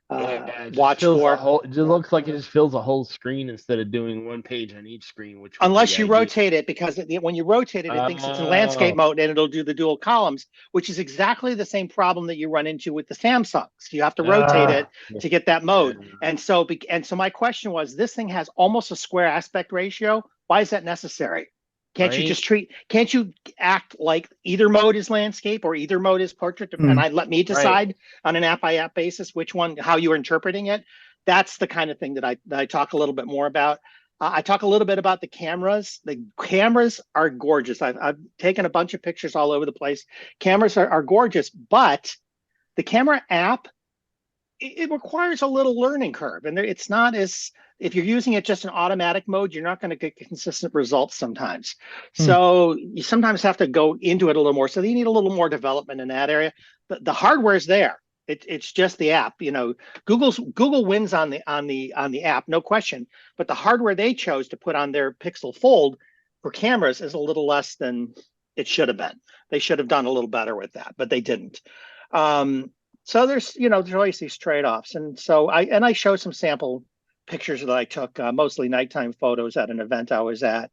watch for. It just looks like it just fills a whole screen instead of doing one page on each screen, which would Unless be you ideal. rotate it, because when you rotate it, it thinks it's in landscape mode and it'll do the dual columns, which is exactly the same problem that you run into with the Samsungs. You have to rotate it to get that mode. And so my question was, this thing has almost a square aspect ratio. Why is that necessary? Can't you just can't you act like either mode is landscape or either mode is portrait? And let me decide on an app by app basis which one, how you're interpreting it. That's the kind of thing that I talk a little bit more about. I talk a little bit about the cameras. The cameras are gorgeous. I've taken a bunch of pictures all over the place. Cameras are gorgeous, but the camera app, it requires a little learning curve. And it's not as, if you're using it just in automatic mode, you're not going to get consistent results sometimes. So you sometimes have to go into it a little more. So you need a little more development in that area. The hardware is there. It's just the app. Google wins on the app, no question. But the hardware they chose to put on their Pixel Fold for cameras is a little less than it should have been. They should have done a little better with that, but they didn't. So there's always these trade-offs, and so I show some sample pictures that I took, mostly nighttime photos at an event I was at.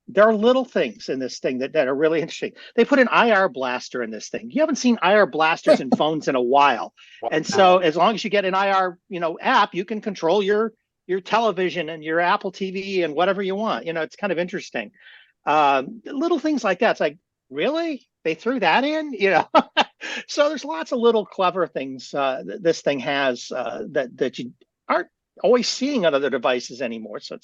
There are little things in this thing that are really interesting. They put an IR blaster in this thing. You haven't seen IR blasters in phones in a while. And so as long as you get an IR, app, you can control your television and your Apple TV and whatever you want. It's kind of interesting. Little things like that. It's like, really? They threw that in? So there's lots of little clever things this thing has that you aren't always seeing on other devices anymore. So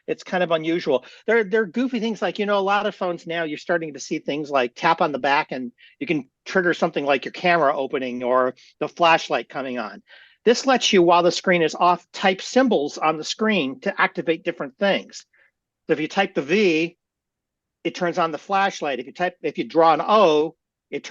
it's kind of unusual. There are goofy things like, a lot of phones now, you're starting to see things like tap on the back and you can trigger something like your camera opening or the flashlight coming on. This lets you, while the screen is off, type symbols on the screen to activate different things. So if you type the V, it turns on the flashlight. If you draw an O, it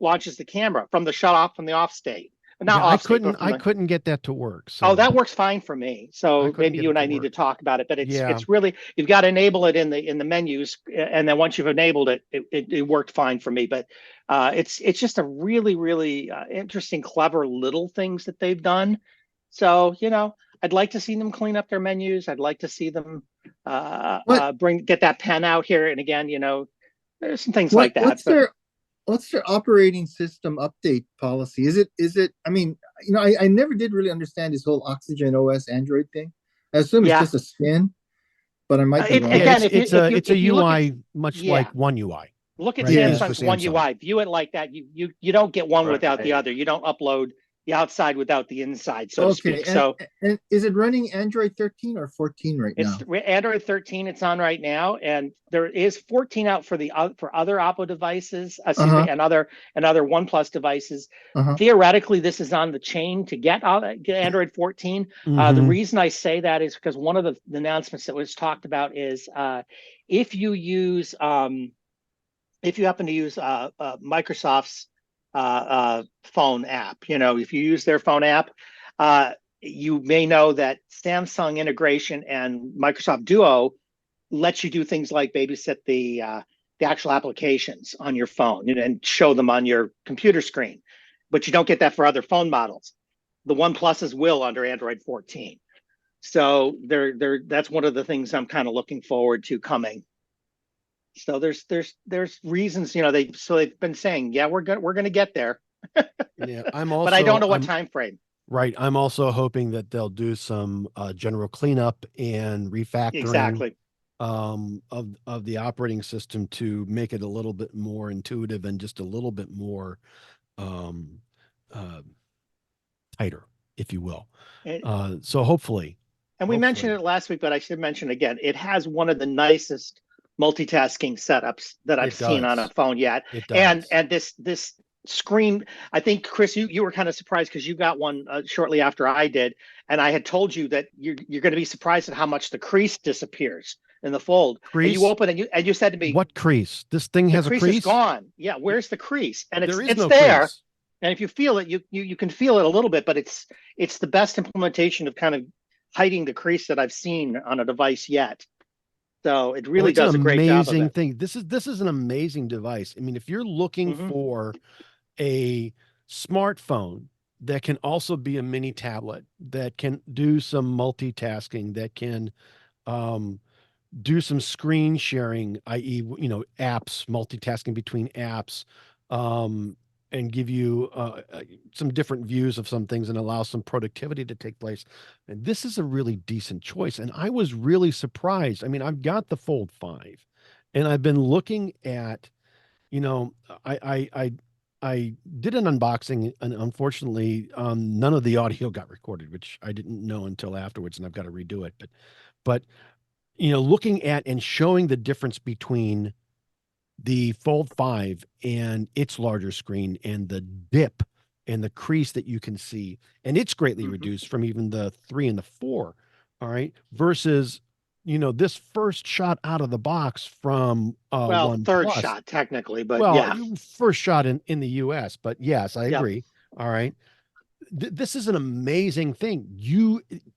launches the camera from the shut off, from the off state. I couldn't get that to work. So. Oh, that works fine for me. So maybe you and I need to talk about it, but it's really, you've got to enable it in the menus. And then once you've enabled it, it worked fine for me, but it's just a really, really interesting, clever little things that they've done. So, I'd like to see them clean up their menus. I'd like to see them get that pen out here. And again, there's some things like that. What's their operating system update policy? Is it, I never did really understand this whole Oxygen OS Android thing. I assume it's just a spin, but I might be wrong. Again, it's a UI much like One UI. Look at Samsung's One UI. View it like that. You don't get one without the other. You don't upload the outside without the inside, so to speak. And is it running Android 13 or 14 right now? It's Android 13. It's on right now, and there is 14 out for other Oppo devices, and other OnePlus devices. Theoretically, this is on the chain to get Android 14. The reason I say that is because one of the announcements that was talked about is if you happen to use Microsoft's phone app, if you use their phone app, you may know that Samsung integration and Microsoft Duo lets you do things like babysit the actual applications on your phone and show them on your computer screen, but you don't get that for other phone models. The OnePluses will under Android 14. So that's one of the things I'm kind of looking forward to coming. So there's reasons, they've been saying, yeah, we're gonna get there. Yeah, but I don't know what time frame. Right. I'm also hoping that they'll do some general cleanup and refactoring Exactly. Of the operating system to make it a little bit more intuitive and just a little bit more tighter, if you will. So hopefully. And we mentioned it last week, but I should mention again, it has one of the nicest multitasking setups that I've seen on a phone yet. It does. And this screen, I think, Chris, you were kind of surprised because you got one shortly after I did, and I had told you that you're going to be surprised at how much the crease disappears in the fold. Crease? And you open and you said to me, "What crease? This thing has a crease? The crease is gone. Yeah, where's the crease? And it's no there. Crease. And if you feel it, you can feel it a little bit, but it's the best implementation of kind of hiding the crease that I've seen on a device yet. So it really does a great job of it. Thing. This is an amazing device. I mean, if you're looking for a smartphone that can also be a mini tablet, that can do some multitasking, that can do some screen sharing, i.e., apps, multitasking between apps, and give you some different views of some things and allow some productivity to take place. And this is a really decent choice. And I was really surprised. I mean, I've got the Fold 5 and I've been looking at, I did an unboxing and unfortunately none of the audio got recorded, which I didn't know until afterwards, and I've got to redo it. But looking at and showing the difference between the Fold 5 and its larger screen and the dip and the crease that you can see, and it's greatly reduced from even the 3 and the 4, all right, versus this first shot out of the box from third shot technically, but first shot in the US, but yes, I agree. All right, this is an amazing thing.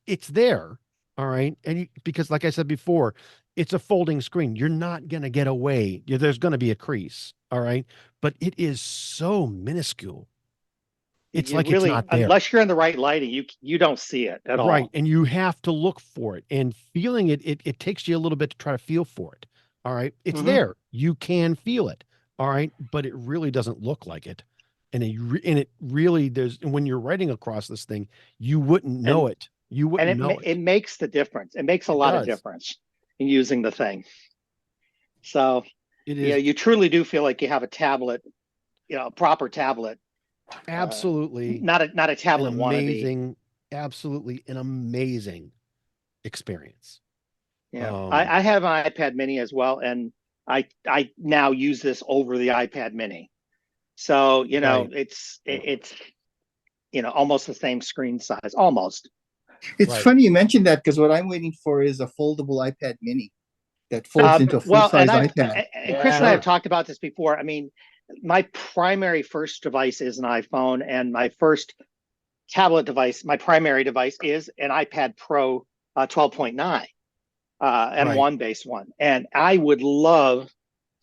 It's there, all right, and because like I said before, it's a folding screen. You're not going to get away. There's going to be a crease. All right. But it is so minuscule. It's like really, it's not there. Unless you're in the right lighting, you don't see it at all. Right. And you have to look for it, and feeling it takes you a little bit to try to feel for it. All right. It's there. You can feel it. All right. But it really doesn't look like it. And it really, when you're writing across this thing, you wouldn't know it. You wouldn't know it. It makes the difference. It makes a lot of difference in using the thing. So you truly do feel like you have a tablet, a proper tablet. Absolutely. Not a tablet wannabe. Absolutely an amazing experience. Yeah. I have an iPad mini as well, and I now use this over the iPad mini. So, it's almost the same screen size, almost. It's funny you mentioned that, because what I'm waiting for is a foldable iPad mini that folds into a full-size iPad. And Chris and I have talked about this before. I mean, my primary first device is an iPhone, and my first tablet device, my primary device, is an iPad Pro 12.9, M1 based one. And I would love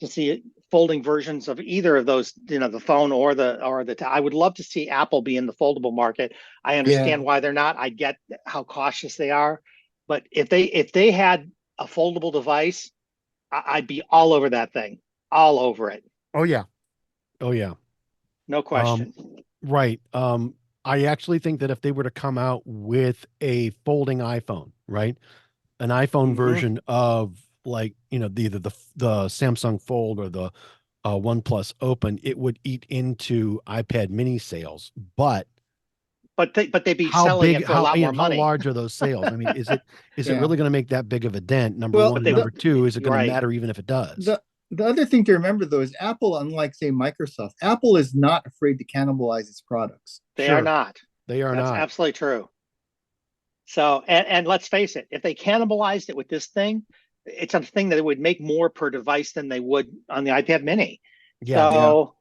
to see folding versions of either of those, the phone or I would love to see Apple be in the foldable market. I understand why they're not. I get how cautious they are, but if they had a foldable device, I'd be all over that thing, all over it. Oh yeah. No question. Right. I actually think that if they were to come out with a folding iPhone, right, an iPhone version of either the Samsung Fold or the OnePlus Open, it would eat into iPad mini sales. But they'd be selling it for a lot more money. How large are those sales? I mean, is it really going to make that big of a dent? Number one. Number two, is it going to matter even if it does? The other thing to remember, though, is Apple, unlike, say, Microsoft, Apple is not afraid to cannibalize its products. They are not. They are not. That's absolutely true. So, and let's face it, if they cannibalized it with this thing, it's a thing that it would make more per device than they would on the iPad mini. They're upscaling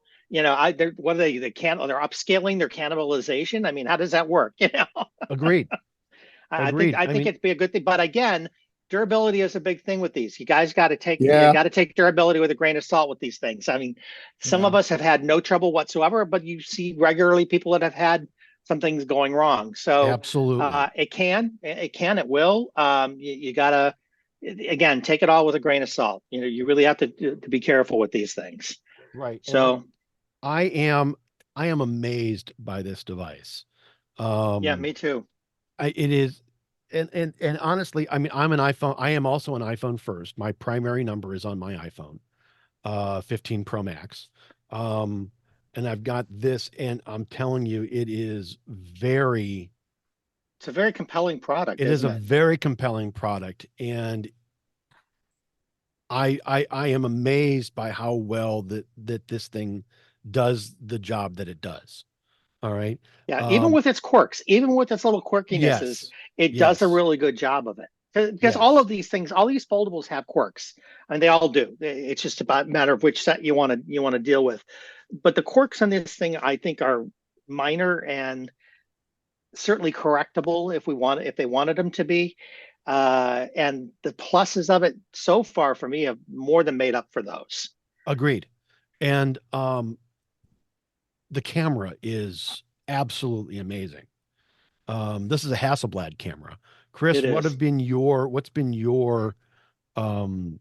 their cannibalization. I mean, how does that work? Agreed. I think it'd be a good thing. But again, durability is a big thing with these. You guys got to take Yeah. durability with a grain of salt with these things. I mean, some of us have had no trouble whatsoever, but you see regularly people that have had some things going wrong. So Absolutely. it will. You gotta, again, take it all with a grain of salt. You really have to be careful with these things. Right. And So I am amazed by this device. yeah, me too. It is, and honestly, I mean, I am also an iPhone first. My primary number is on my iPhone, 15 Pro Max. And I've got this, and I'm telling you, It's a very compelling product, it is isn't a it? very compelling product. And I am amazed by how well that this thing does the job that it does. All right. Yeah, even with its quirks, even with its little quirkinesses, Yes. it does a Yes. really good job of it. Because all Yes. of these things, all these foldables have quirks, and they all do. It's just about a matter of which set you want to deal with. But the quirks on this thing, I think, are minor and certainly correctable if they wanted them to be. And the pluses of it so far for me have more than made up for those. Agreed. And the camera is absolutely amazing. This is a Hasselblad camera. Chris, It is. what's been your um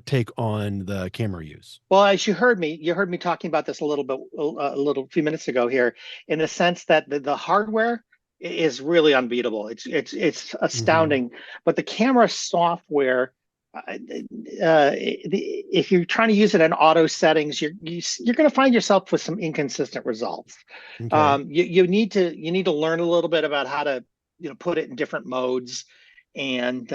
take on the camera use? Well, as you heard me talking about this a little bit, a few minutes ago here, in the sense that the hardware is really unbeatable. It's Hmm. astounding, but the camera software, if you're trying to use it in auto settings, you're going to find yourself with some inconsistent results. Okay. You need to learn a little bit about how to put it in different modes and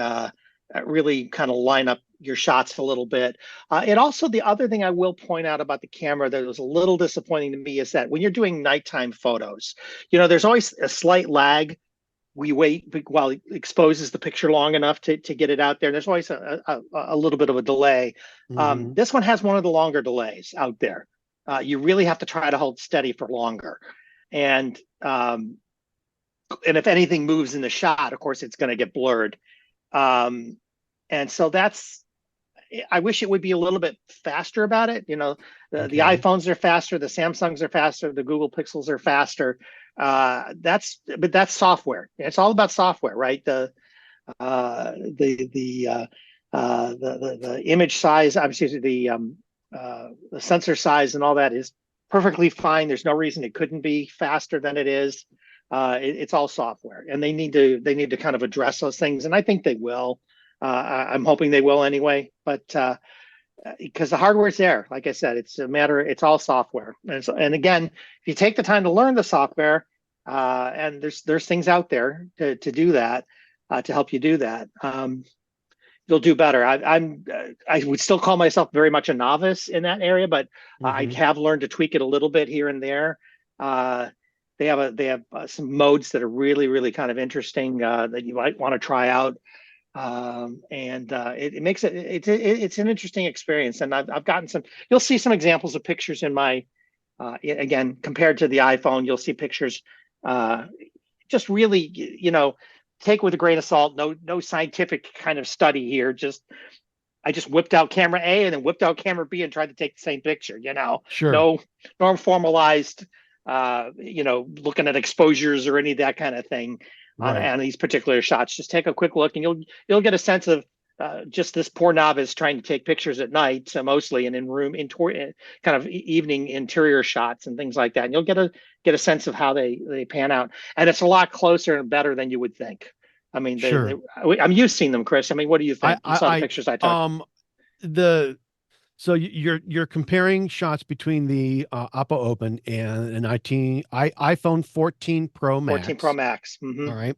really kind of line up your shots a little bit. And also, the other thing I will point out about the camera that was a little disappointing to me is that when you're doing nighttime photos, there's always a slight lag. We wait while it exposes the picture long enough to get it out there. There's always a little bit of a delay. Hmm. This one has one of the longer delays out there. You really have to try to hold steady for longer. And and if anything moves in the shot, of course, it's going to get blurred. Um, and so I wish it would be a little bit faster about it. The Okay. iPhones are faster, the Samsungs are faster, the Google Pixels are faster. That's software. It's all about software, right? The image size, obviously the sensor size and all that is perfectly fine. There's no reason it couldn't be faster than it is. It's all software, and they need to kind of address those things, and I think they will. I'm hoping they will anyway, but because the hardware's there, like I said, it's all software. And again, if you take the time to learn the software, and there's things out there to do that, to help you do that, you'll do better. I would still call myself very much a novice in that area, but I Hmm. have learned to tweak it a little bit here and there. They have some modes that are really, really kind of interesting, that you might want to try out. And it makes it's an interesting experience. And I've gotten you'll see some examples of pictures in my, again, compared to the iPhone, you'll see pictures, uh, just really, take with a grain of salt. No scientific kind of study here. I just whipped out camera A and then whipped out camera B and tried to take the same picture. Sure. No norm formalized, looking at exposures or any of that kind of thing Right. on these particular shots. Just take a quick look, and you'll get a sense of just this poor novice trying to take pictures at night, mostly, and kind of evening interior shots and things like that. And you'll get a sense of how they pan out, and it's a lot closer and better than you would think. I mean, Sure. you've seen them, Chris. I mean, what do you think? You saw the pictures I took. The so you're comparing shots between the Oppo Open and an iPhone 14 Pro 14 Pro Max. Max. All right,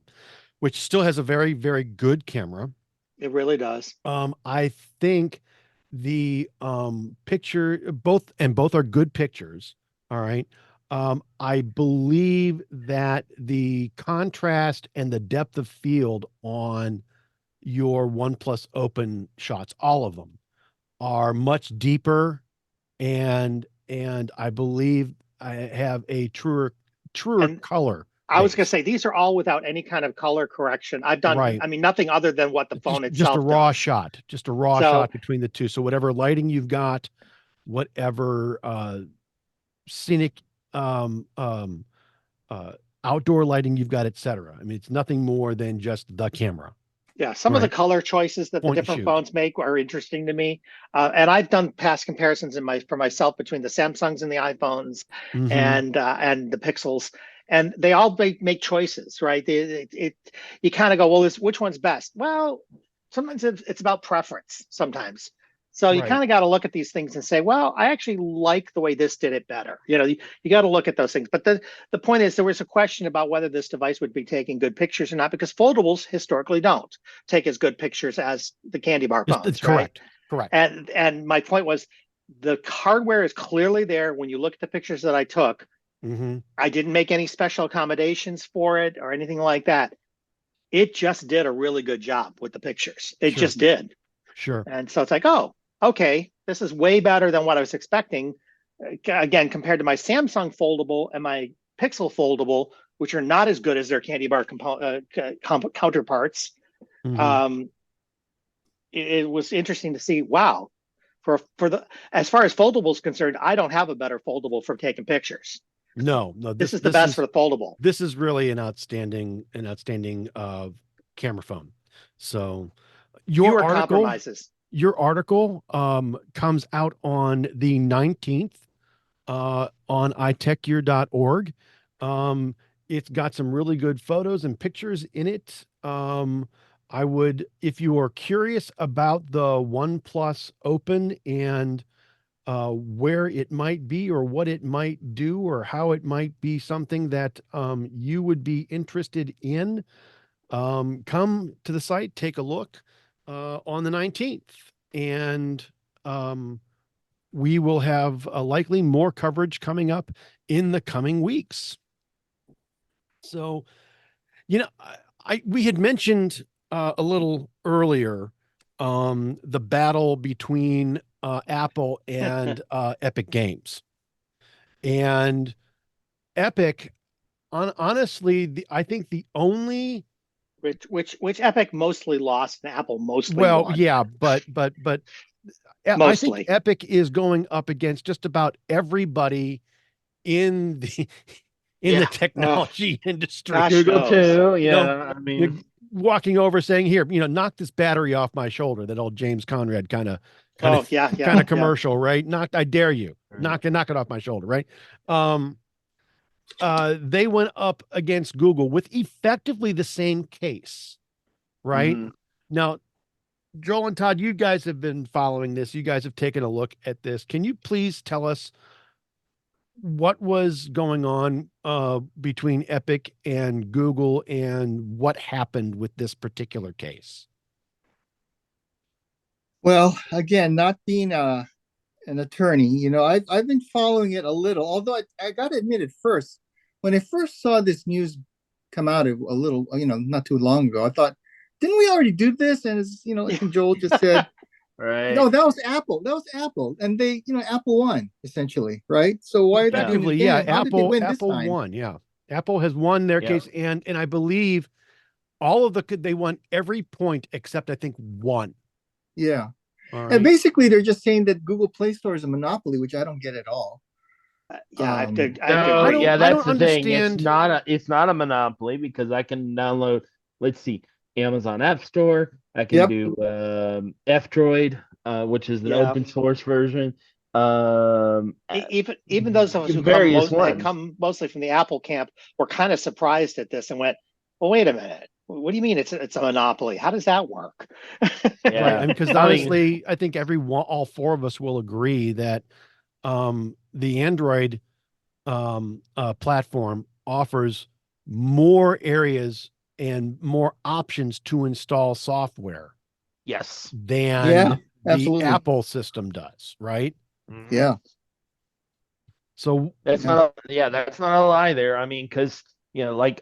which still has a very, very good camera. It really does. I think the picture both are good pictures. All right. I believe that the contrast and the depth of field on your OnePlus Open shots, all of them, are much deeper, and I believe I have a truer And color I was going to based. say these are all without any kind of color correction. I've done, Right. I mean, nothing other than what the phone Just a itself raw does. shot, just a raw So- shot between the two. So whatever lighting you've got, whatever scenic outdoor lighting you've got, etc. I mean, it's nothing more than just the camera. Yeah, some of the Right. color choices that the Point and different shoot. phones make are interesting to me, and I've done past comparisons for myself between the Samsungs and the iPhones Mhm. and the Pixels, and they all make choices, right? You kind of go, well, which one's best? Well, sometimes it's about preference. Sometimes, so you Right. kind of got to look at these things and say, well, I actually like the way this did it better. You got to look at those things. But the point is, there was a question about whether this device would be taking good pictures or not, because foldables historically don't take as good pictures as the candy bar phones, It's right? correct. And my point was, the hardware is clearly there when you look at the pictures that I took. Mhm. I didn't make any special accommodations for it or anything like that. It just did a really good job with the pictures. It Sure. just did. Sure. And so it's like, oh, okay, this is way better than what I was expecting. Again, compared to my Samsung foldable and my Pixel foldable, which are not as good as their candy bar counterparts. Mhm. It was interesting to see, wow, as far as foldable is concerned, I don't have a better foldable for taking pictures. No, This is the best for the foldable. This is really an outstanding camera phone. So Fewer compromises. your article comes out on the 19th on iTechGear.org. It's got some really good photos and pictures in it. I would, if you are curious about the OnePlus Open and where it might be or what it might do or how it might be something that you would be interested in, come to the site, take a look on the 19th. And we will have likely more coverage coming up in the coming weeks. So, we had mentioned a little earlier the battle between Apple and Epic Games. And Epic, honestly, I think the only which Epic mostly lost and Apple mostly won. yeah, but I think Mostly. Epic is going up against just about everybody in the Yeah. technology industry. Gosh Google knows. too. You Yeah, know, I mean, You're walking over saying, here, knock this battery off my shoulder. That old James Conrad kind of Yeah. commercial, right? I dare you. Right. Knock it off my shoulder, right? They went up against Google with effectively the same case, right? Mhm. Now, Joel and Todd, you guys have been following this. You guys have taken a look at this. Can you please tell us what was going on between Epic and Google and what happened with this particular case? Well, again, not being an attorney, I've been following it a little. Although I got to admit, at first, when I first saw this news come out a little, not too long ago, I thought, didn't we already do this? And as I think Joel just said, right. no, that was Apple. That was Apple, and they, Apple won essentially, right? So why are they doing it Effectively, yeah. again? How did they win this Apple time? won. Yeah, Apple has won their Yeah. case, and I believe all of they won every point except I think one. Yeah. All And right. basically, they're just saying that Google Play Store is a monopoly, which I don't get at all. Yeah, I have to No, agree. yeah, I that's don't the thing. understand. It's not a monopoly because I can download. Let's see, Amazon App Store. I can Yep. do F-Droid, which is an Yeah. open source version. Even those of us who various had ones. come mostly from the Apple camp were kind of surprised at this and went, well, wait a minute. What do you mean it's a monopoly? How does that work? Yeah. Right. I mean, because I mean- honestly, I think all four of us will agree that the Android platform offers more areas and more options to install software Yes. than Yeah, the absolutely. Apple system does, right? Mhm. Yeah. So That's not a lie there. I mean, because like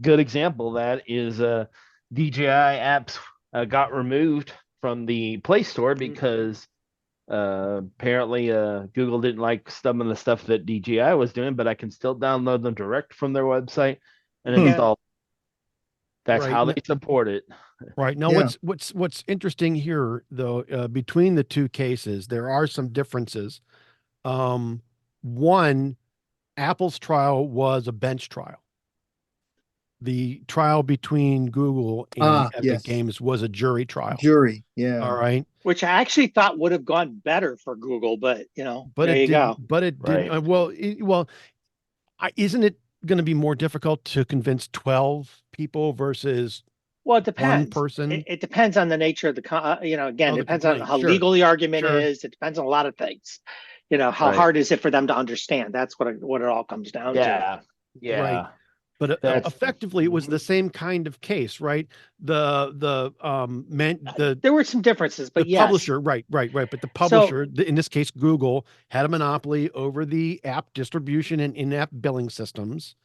good example of that is DJI apps got removed from the Play Store because Apparently, Google didn't like some of the stuff that DJI was doing, but I can still download them direct from their website and Yeah. install. That's Right. how they support it. Right. Now, Yeah. what's interesting here, though, between the two cases, there are some differences. One, Apple's trial was a bench trial. The trial between Google and Epic Yes. Games was a jury trial. Jury. Yeah. All right. Which I actually thought would have gone better for Google, but But there it you didn't. go. But it didn't. Right. Isn't it going to be more difficult to convince 12 people versus Well, it one depends. person? It depends on the nature of the, again, Oh, it the depends on complaint. how Sure. legal the argument Sure. is. It depends on a lot of things. How Right. hard is it for them to understand? That's what it all comes down to. Yeah. Yeah. Right. But That's- effectively, it was the same kind of case, right? The There were some differences, but yes. publisher, right. But the publisher, in this case, Google, had a monopoly over the app distribution and in-app billing systems.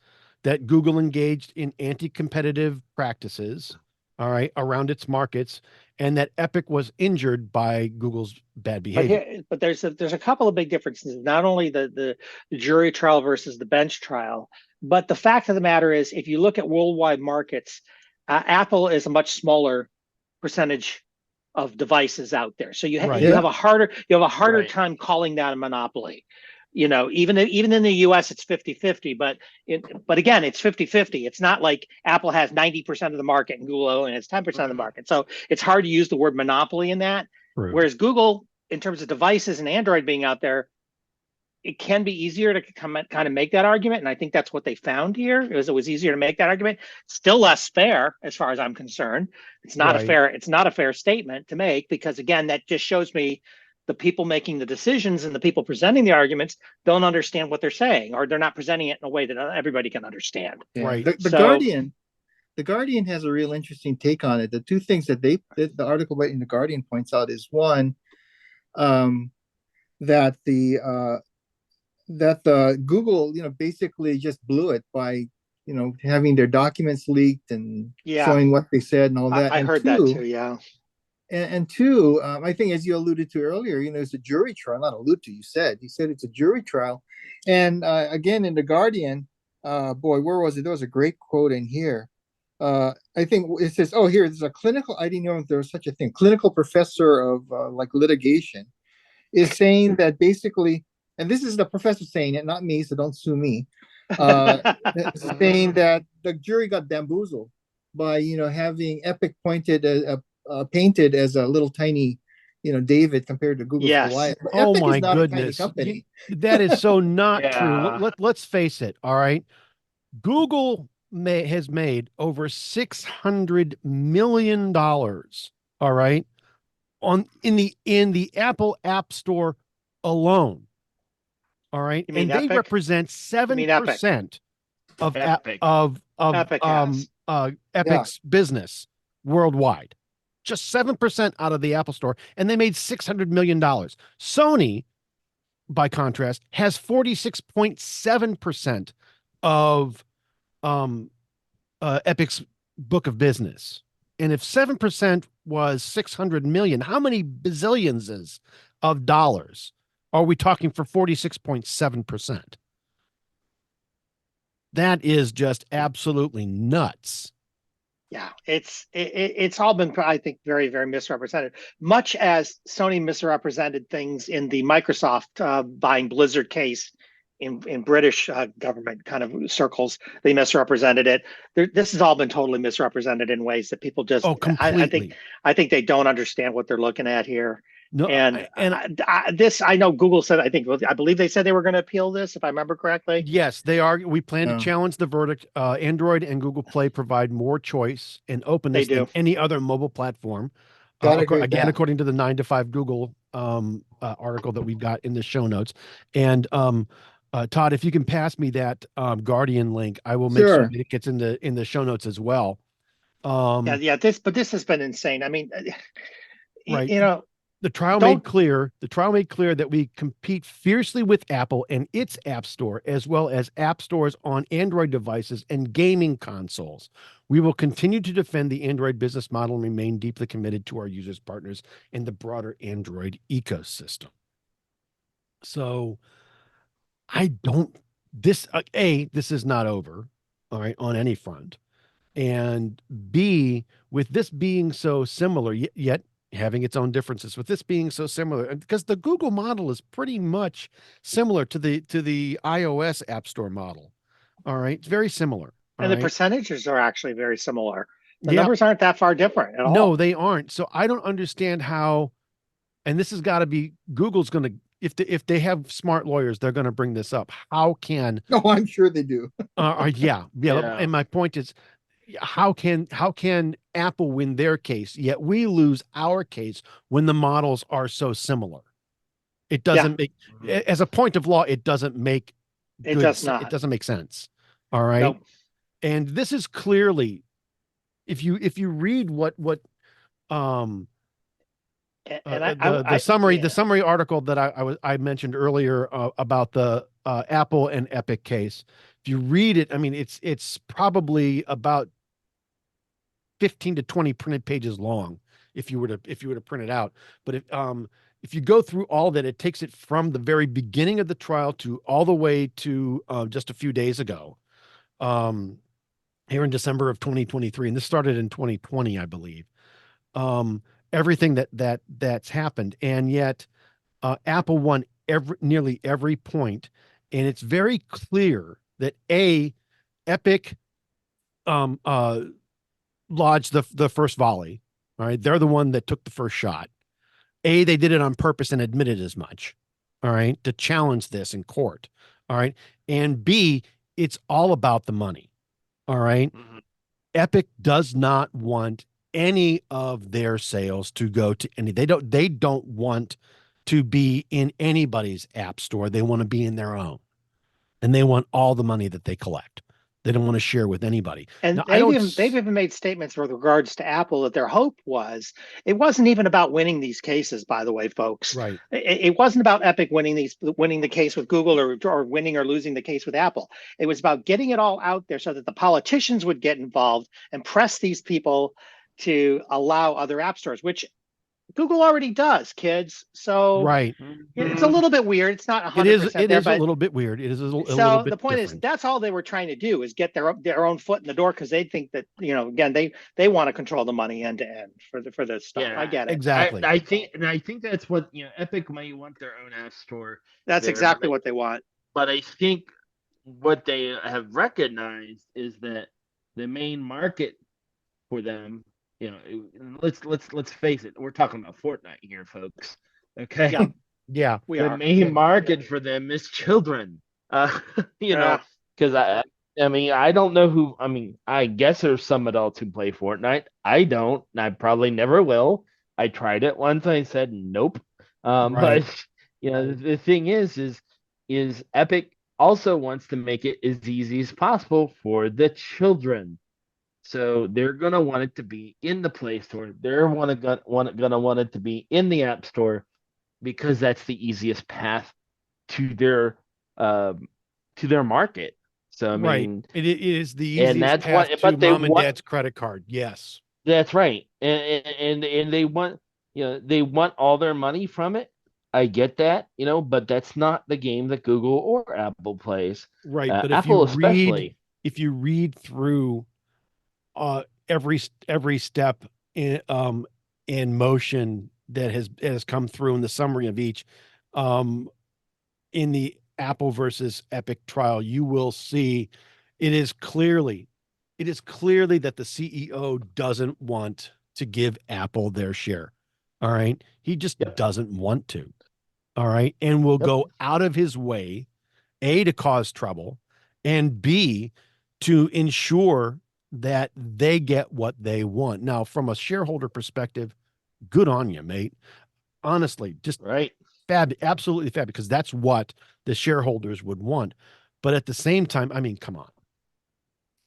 That Google engaged in anti-competitive practices, all right, around its markets, and that Epic was injured by Google's bad behavior. But there's a couple of big differences. Not only the jury trial versus the bench trial, but the fact of the matter is, if you look at worldwide markets, Apple is a much smaller percentage of devices out there. So you have a harder Right. time calling that a monopoly. Even in the US it's 50-50, but again, it's 50-50. It's not like Apple has 90% of the market and Google only has 10% of the market. So it's hard to use the word monopoly in that. True. Whereas Google, in terms of devices and Android being out there, it can be easier to kind of make that argument. And I think that's what they found here. It was easier to make that argument. Still less fair as far as I'm concerned. It's not a fair statement to make, because again, that just shows me the people making the decisions and the people presenting the arguments don't understand what they're saying, or they're not presenting it in a way that everybody can understand. Yeah. Right. The Guardian has a real interesting take on it. The two things that the article in the Guardian points out is one, that the Google, basically just blew it by, having their documents leaked and showing what they said and all that. I heard that too. Yeah. And two, I think, as you alluded to earlier, it's a jury trial. Not allude to, you said it's a jury trial. And again, in the Guardian, boy, where was it? There was a great quote in here. I think it says, "Oh, here, there's a clinical. I didn't know if there was such a thing. Clinical professor of litigation is saying that basically, and this is the professor saying it, not me, so don't sue me. Saying that the jury got bamboozled by having Epic painted as a little tiny, David compared to Google. Yes. Oh Epic my is not goodness. a tiny company. That is so not Yeah. true. Let's face it. All right. Google has made over $600 million. All right. In the Apple App Store alone. All right. You mean And they Epic? represent 7% of Epic. Epic has. Epic's business worldwide. Just 7% out of the Apple Store, and they made $600 million. Sony, by contrast, has 46.7% of Epic's book of business. And if 7% was 600 million, how many bazillions of dollars are we talking for 46.7%? That is just absolutely nuts. Yeah, it's all been, I think, very, very misrepresented. Much as Sony misrepresented things in the Microsoft buying Blizzard case in British government kind of circles, they misrepresented it. This has all been totally misrepresented in ways that people just, completely. I think they don't understand what they're looking at here. No, I know Google said, I believe they said they were going to appeal this, if I remember correctly. Yes, they are. We plan to challenge the verdict. Android and Google Play provide more choice and openness than any other mobile platform. Again, according to the 9 to 5 Google article that we've got in the show notes. And Todd, if you can pass me that Guardian link, I will make sure that it gets in the show notes as well. This has been insane. I mean, right. The trial Don't- made clear that we compete fiercely with Apple and its App Store, as well as app stores on Android devices and gaming consoles. We will continue to defend the Android business model and remain deeply committed to our users, partners, and the broader Android ecosystem. So I don't, this, this is not over, all right, on any front. And B, with this being so similar, yet having its own differences, with this being so similar, and because the Google model is pretty much similar to the iOS App Store model. All right, it's very similar. All And the right? percentages are actually very similar. The Yeah. numbers aren't that far different at all. No, they aren't. So I don't understand how, and this has got to be Google's going to, if they have smart lawyers, they're going to bring this up. How can No, I'm sure they do. yeah. Yeah. And my point is, how can Apple win their case, yet we lose our case when the models are so similar? It doesn't make, as a point of law, it doesn't make It good does se- not. It doesn't make sense. All right. Nope. And this is clearly, if you read what the summary article that I mentioned earlier about the Apple and Epic case, if you read it, I mean, it's probably about 15 to 20 printed pages long if you were to print it out. But if you go through all that, it takes it from the very beginning of the trial to all the way to just a few days ago, here in December of 2023, and this started in 2020, I believe. Everything that's happened, and yet Apple won nearly every point, and it's very clear that Epic lodged the first volley. All right, they're the one that took the first shot. They did it on purpose and admitted as much. All right, to challenge this in court. All right, and B, it's all about the money. All right, Epic does not want any of their sales to go to any. They don't want to be in anybody's app store. They want to be in their own, and they want all the money that they collect. They don't want to share with anybody. And Now, they've even made statements with regards to Apple that their hope was, it wasn't even about winning these cases, by the way, folks. Right. It wasn't about Epic winning the case with Google or winning or losing the case with Apple. It was about getting it all out there so that the politicians would get involved and press these people to allow other app stores, which Google already does, kids. So Right. it's a little bit weird. It's not 100% It there, is a but little bit weird. It is a little so bit the point different. is that's all they were trying to do is get their own foot in the door because they think that, again, they want to control the money end to end for this stuff. Yeah, I get it. Exactly. I think that's what Epic might want their own app store. That's there, exactly what they want. But I think what they have recognized is that the main market for them, let's face it, we're talking about Fortnite here, folks. Okay. Yeah. Yeah. We are. Main market for them is children. Because I mean, I don't know who. I mean, I guess there's some adults who play Fortnite. I don't. And I probably never will. I tried it once. I said nope. Right. But the thing is Epic also wants to make it as easy as possible for the children. So they're gonna want it to be in the Play Store. They're gonna want it to be in the App Store because that's the easiest path to their market. So I mean, it is the and easiest that's path what- to but they mom and want- dad's credit card. Yes. that's right. And they want they want all their money from it. I get that, but that's not the game that Google or Apple plays. Right. But Apple especially. if you read through every step in motion that has come through in the summary of each in the Apple versus Epic trial, you will see it is clearly that the CEO doesn't want to give Apple their share. All right. He just doesn't want to. All right. And will go out of his way, A, to cause trouble, and B, to ensure that they get what they want. Now, from a shareholder perspective, good on you, mate. Honestly, just Right. fab, absolutely fab, because that's what the shareholders would want. But at the same time, I mean, come on.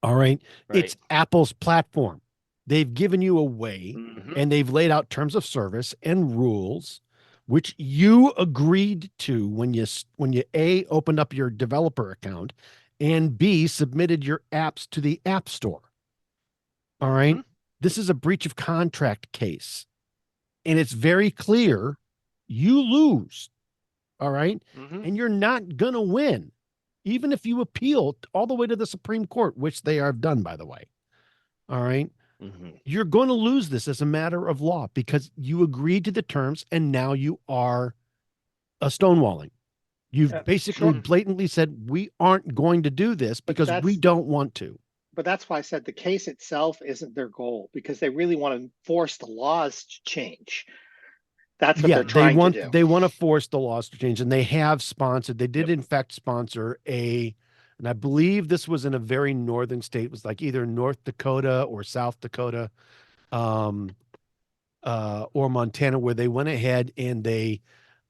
All right. It's Apple's platform. They've given you a way Mhm. and they've laid out terms of service and rules which you agreed to when you A, opened up your developer account, and B, submitted your apps to the App Store. All right. This is a breach of contract case. And it's very clear you lose. All right. And you're not going to win, even if you appeal all the way to the Supreme Court, which they have done, by the way. All right. You're going to lose this as a matter of law because you agreed to the terms and now you are a stonewalling. You've basically blatantly said, we aren't going to do this because we don't want to. But that's why I said the case itself isn't their goal, because they really want to force the laws to change. That's what they're trying to do. They want to force the laws to change, and they have sponsored. They did, in fact, sponsor and I believe this was in a very northern state. It was like either North Dakota or South Dakota, or Montana, where they went ahead and they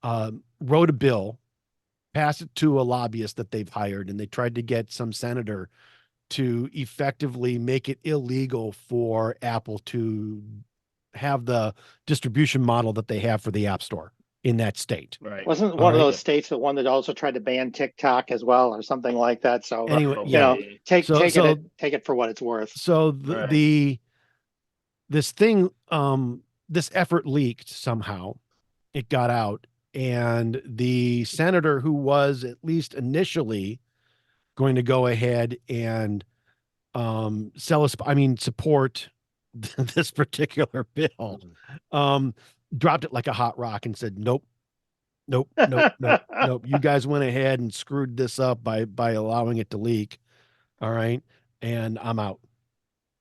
wrote a bill, passed it to a lobbyist that they've hired, and they tried to get some senator to effectively make it illegal for Apple to have the distribution model that they have for the App Store in that state. Right. Wasn't one of those states the one that also tried to ban TikTok as well, or something like that? So anyway, you know, take it for what it's worth. So this effort leaked somehow. It got out, and the senator who was at least initially going to go ahead and support this particular bill, dropped it like a hot rock and said, nope. You guys went ahead and screwed this up by allowing it to leak. All right. And I'm out.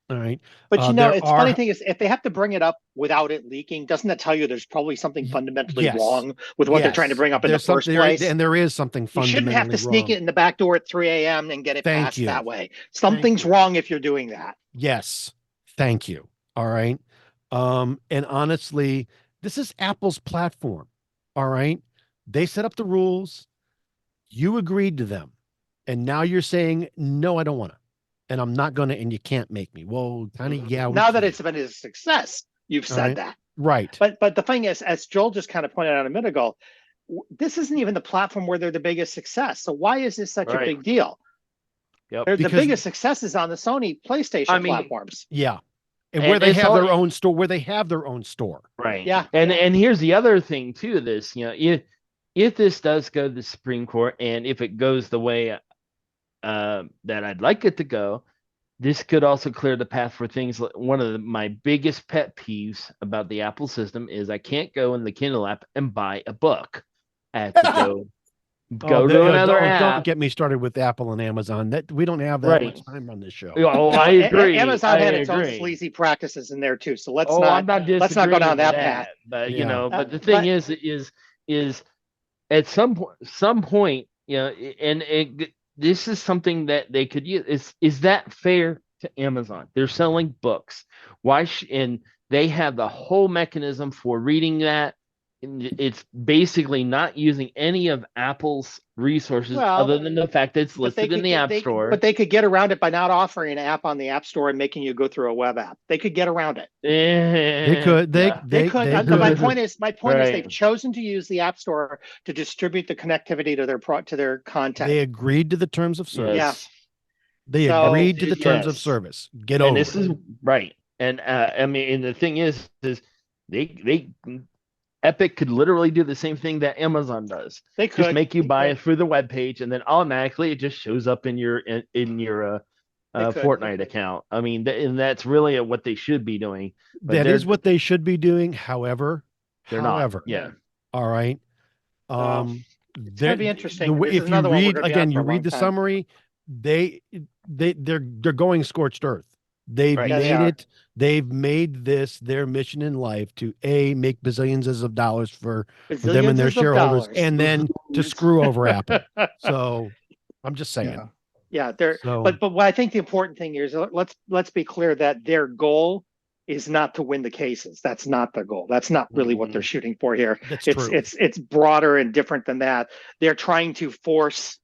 All right. But funny thing is, if they have to bring it up without it leaking, doesn't that tell you there's probably something fundamentally wrong with what they're trying to bring up in the first place? And there is something fundamentally wrong. You shouldn't have to sneak it in the back door at 3 a.m. and get it passed that way. Something's wrong if you're doing that. Yes. Thank you. All right. And honestly, this is Apple's platform. All right. They set up the rules. You agreed to them. And now you're saying, no, I don't want to. And I'm not going to, and you can't make me. Well, kind of, yeah. Now that it's been a success, you've said that. Right. But the thing is, as Joel just kind of pointed out a minute ago, this isn't even the platform where they're the biggest success. So why is this such a big deal? Yep. The biggest success is on the Sony PlayStation platforms. Yeah. And where they have their own store, Right. Yeah. And here's the other thing too, this, if this does go to the Supreme Court, and if it goes the way that I'd like it to go, this could also clear the path for things like one of my biggest pet peeves about the Apple system is I can't go in the Kindle app and buy a book. I have to go to another app. Don't get me started with Apple and Amazon. That we don't have that much time on this show. Oh, I agree. Amazon had its own sleazy practices in there too. So let's not go down that path. But but the thing is at some point, this is something that they could use. Is that fair to Amazon? They're selling books. And they have the whole mechanism for reading that. It's basically not using any of Apple's resources other than the fact that it's listed in the App Store. But they could get around it by not offering an app on the App Store and making you go through a web app. They could get around it. They could. They could. My point is they've chosen to use the App Store to distribute the connectivity to their content. They agreed to the terms of service. Yeah. They agreed to the terms of service. Get over it. Is right. And and the thing is they Epic could literally do the same thing that Amazon does. They could just make you buy it through the web page, and then automatically it just shows up in your Fortnite account. I mean, and that's really what they should be doing. That is what they should be doing. However, they're not. Yeah. All right. It's gonna be interesting. If you read again, you read the summary. They're going scorched earth. They've made it. They've made this their mission in life to make bazillions of dollars for them and their shareholders, and then to screw over Apple. So I'm just saying. Yeah. But what I think the important thing here is let's be clear that their goal is not to win the cases. That's not their goal. That's not really what they're shooting for here. It's broader and different than that. They're trying to force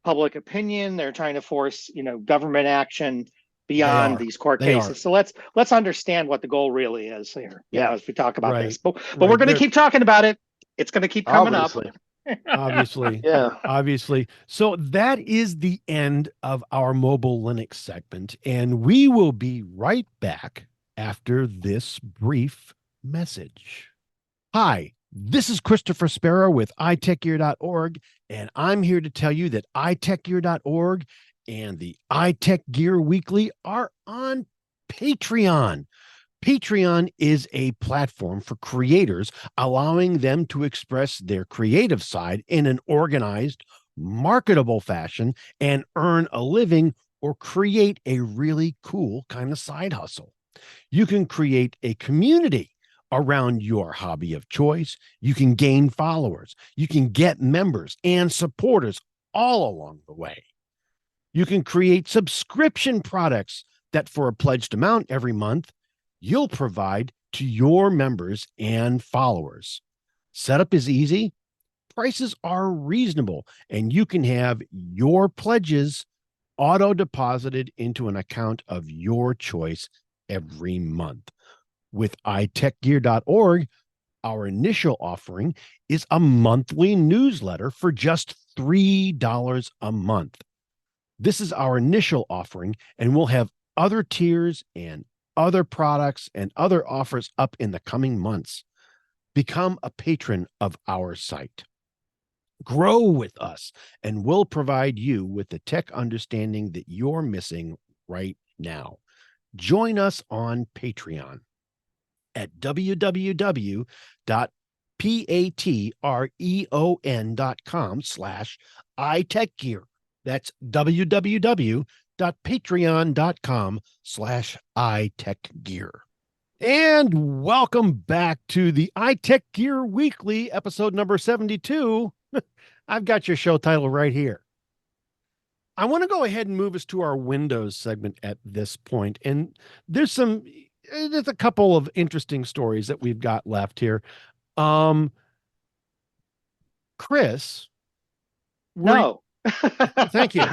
public opinion. They're trying to force government action beyond these court cases. So let's understand what the goal really is here. As we talk about this. But we're going to keep talking about it. It's going to keep coming Obviously. Obviously. Yeah. Obviously. So that is the end of our mobile Linux segment, and we will be right back after this brief message. Hi, this is Christopher Spera with iTechGear.org, and I'm here to tell you that iTechGear.org and the iTechGear Weekly are on Patreon. Patreon is a platform for creators, allowing them to express their creative side in an organized, marketable fashion and earn a living or create a really cool kind of side hustle. You can create a community around your hobby of choice. You can gain followers. You can get members and supporters all along the way. You can create subscription products that, for a pledged amount every month, you'll provide to your members and followers. Setup is easy, prices are reasonable, and you can have your pledges auto deposited into an account of your choice every month. With iTechGear.org, our initial offering is a monthly newsletter for just $3 a month. This is our initial offering, and we'll have other tiers and other products and other offers up in the coming months. Become a patron of our site. Grow with us, and we'll provide you with the tech understanding that you're missing right now. Join us on Patreon at www.patreon.com/iTechGear. That's www.patreon.com/iTechGear. And welcome back to the iTechGear Weekly, episode number 72. I've got your show title right here. I want to go ahead and move us to our Windows segment at this point. And there's a couple of interesting stories that we've got left here. Chris. No. Thank you. Shut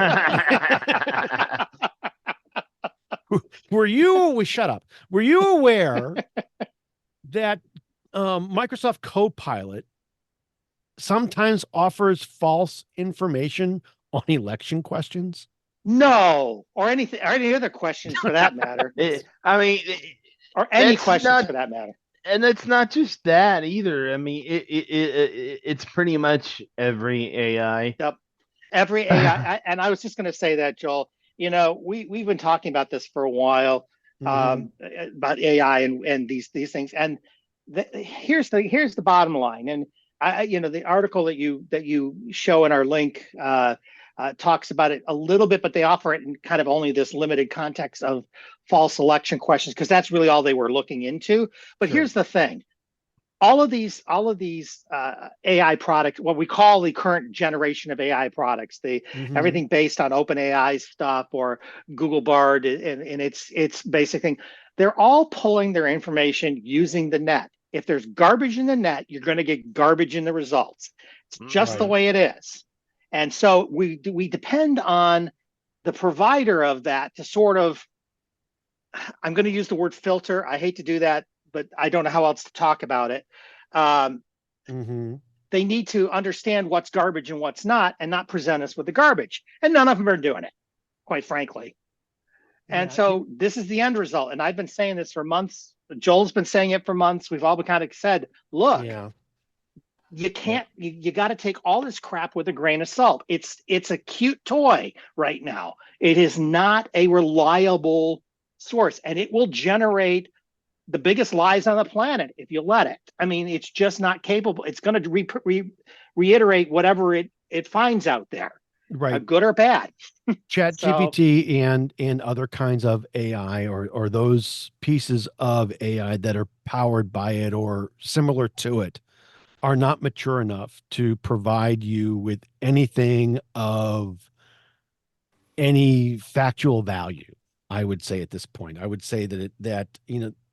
up. Were you aware that Microsoft Copilot sometimes offers false information on election questions? No, or anything, or any other questions for that matter. Or any questions for that matter. And it's not just that either. I mean, it's pretty much every AI. Yep. Every AI. And I was just going to say that, Joel, you know, we've been talking about this for a while, about AI and these things. And here's the bottom line. And the article that you show in our link talks about it a little bit, but they offer it in kind of only this limited context of false election questions, because that's really all they were looking into. But Here's the thing. All of these AI products, what we call the current generation of AI products, everything based on OpenAI stuff or Google Bard and its basic thing, they're all pulling their information using the net. If there's garbage in the net, you're going to get garbage in the results. It's just the way it is. And so we depend on the provider of that to sort of, I'm going to use the word filter. I hate to do that, but I don't know how else to talk about it. They need to understand what's garbage and what's not, and not present us with the garbage. And none of them are doing it, quite frankly. And so this is the end result. And I've been saying this for months. Joel's been saying it for months. We've all kind of said, look, you can't, you got to take all this crap with a grain of salt. It's a cute toy right now. It is not a reliable source, and it will generate the biggest lies on the planet if you let it. I mean, it's just not capable. It's going to reiterate whatever it finds out there, right? Good or bad. ChatGPT and other kinds of AI or those pieces of AI that are powered by it or similar to it are not mature enough to provide you with anything of any factual value. I would say at this point, I would say that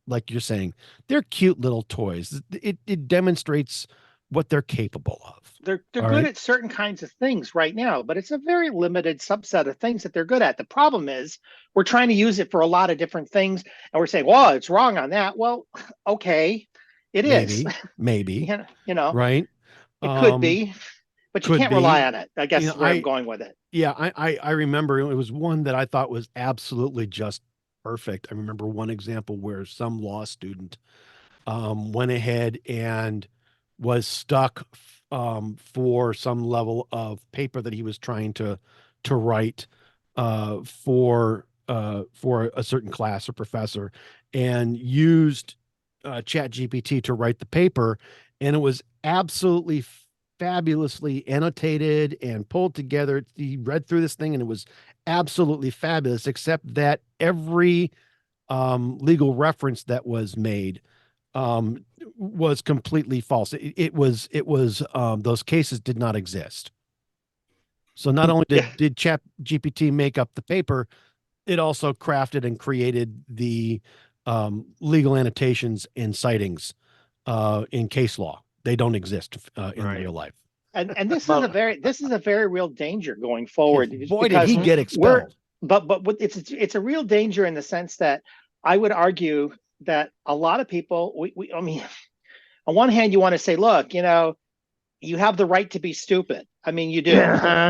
like you're saying, they're cute little toys. It demonstrates what they're capable of. They're good at certain kinds of things right now, but it's a very limited subset of things that they're good at. The problem is we're trying to use it for a lot of different things, and we're saying, well, it's wrong on that. Well, okay, it is. Maybe. Right? It could Um, be, but you could can't rely be. on it. I guess You is know, where I'm going with it. I remember it was one that I thought was absolutely just perfect. I remember one example where some law student went ahead and was stuck for some level of paper that he was trying to write for a certain class or professor, and used Chat GPT to write the paper, and it was absolutely fabulously annotated and pulled together. He read through this thing and it was absolutely fabulous, except that every legal reference that was made was completely false. It was those cases did not exist. So not only Yeah. did Chat GPT make up the paper, it also crafted and created the legal annotations and citings in case law. They don't exist in Right. real life. And this is Well, a very real danger going forward Boy, did because he get we're expelled. it's a real danger in the sense that I would argue that a lot of people we I mean on one hand you want to say, look, you have the right to be stupid. I mean, you do.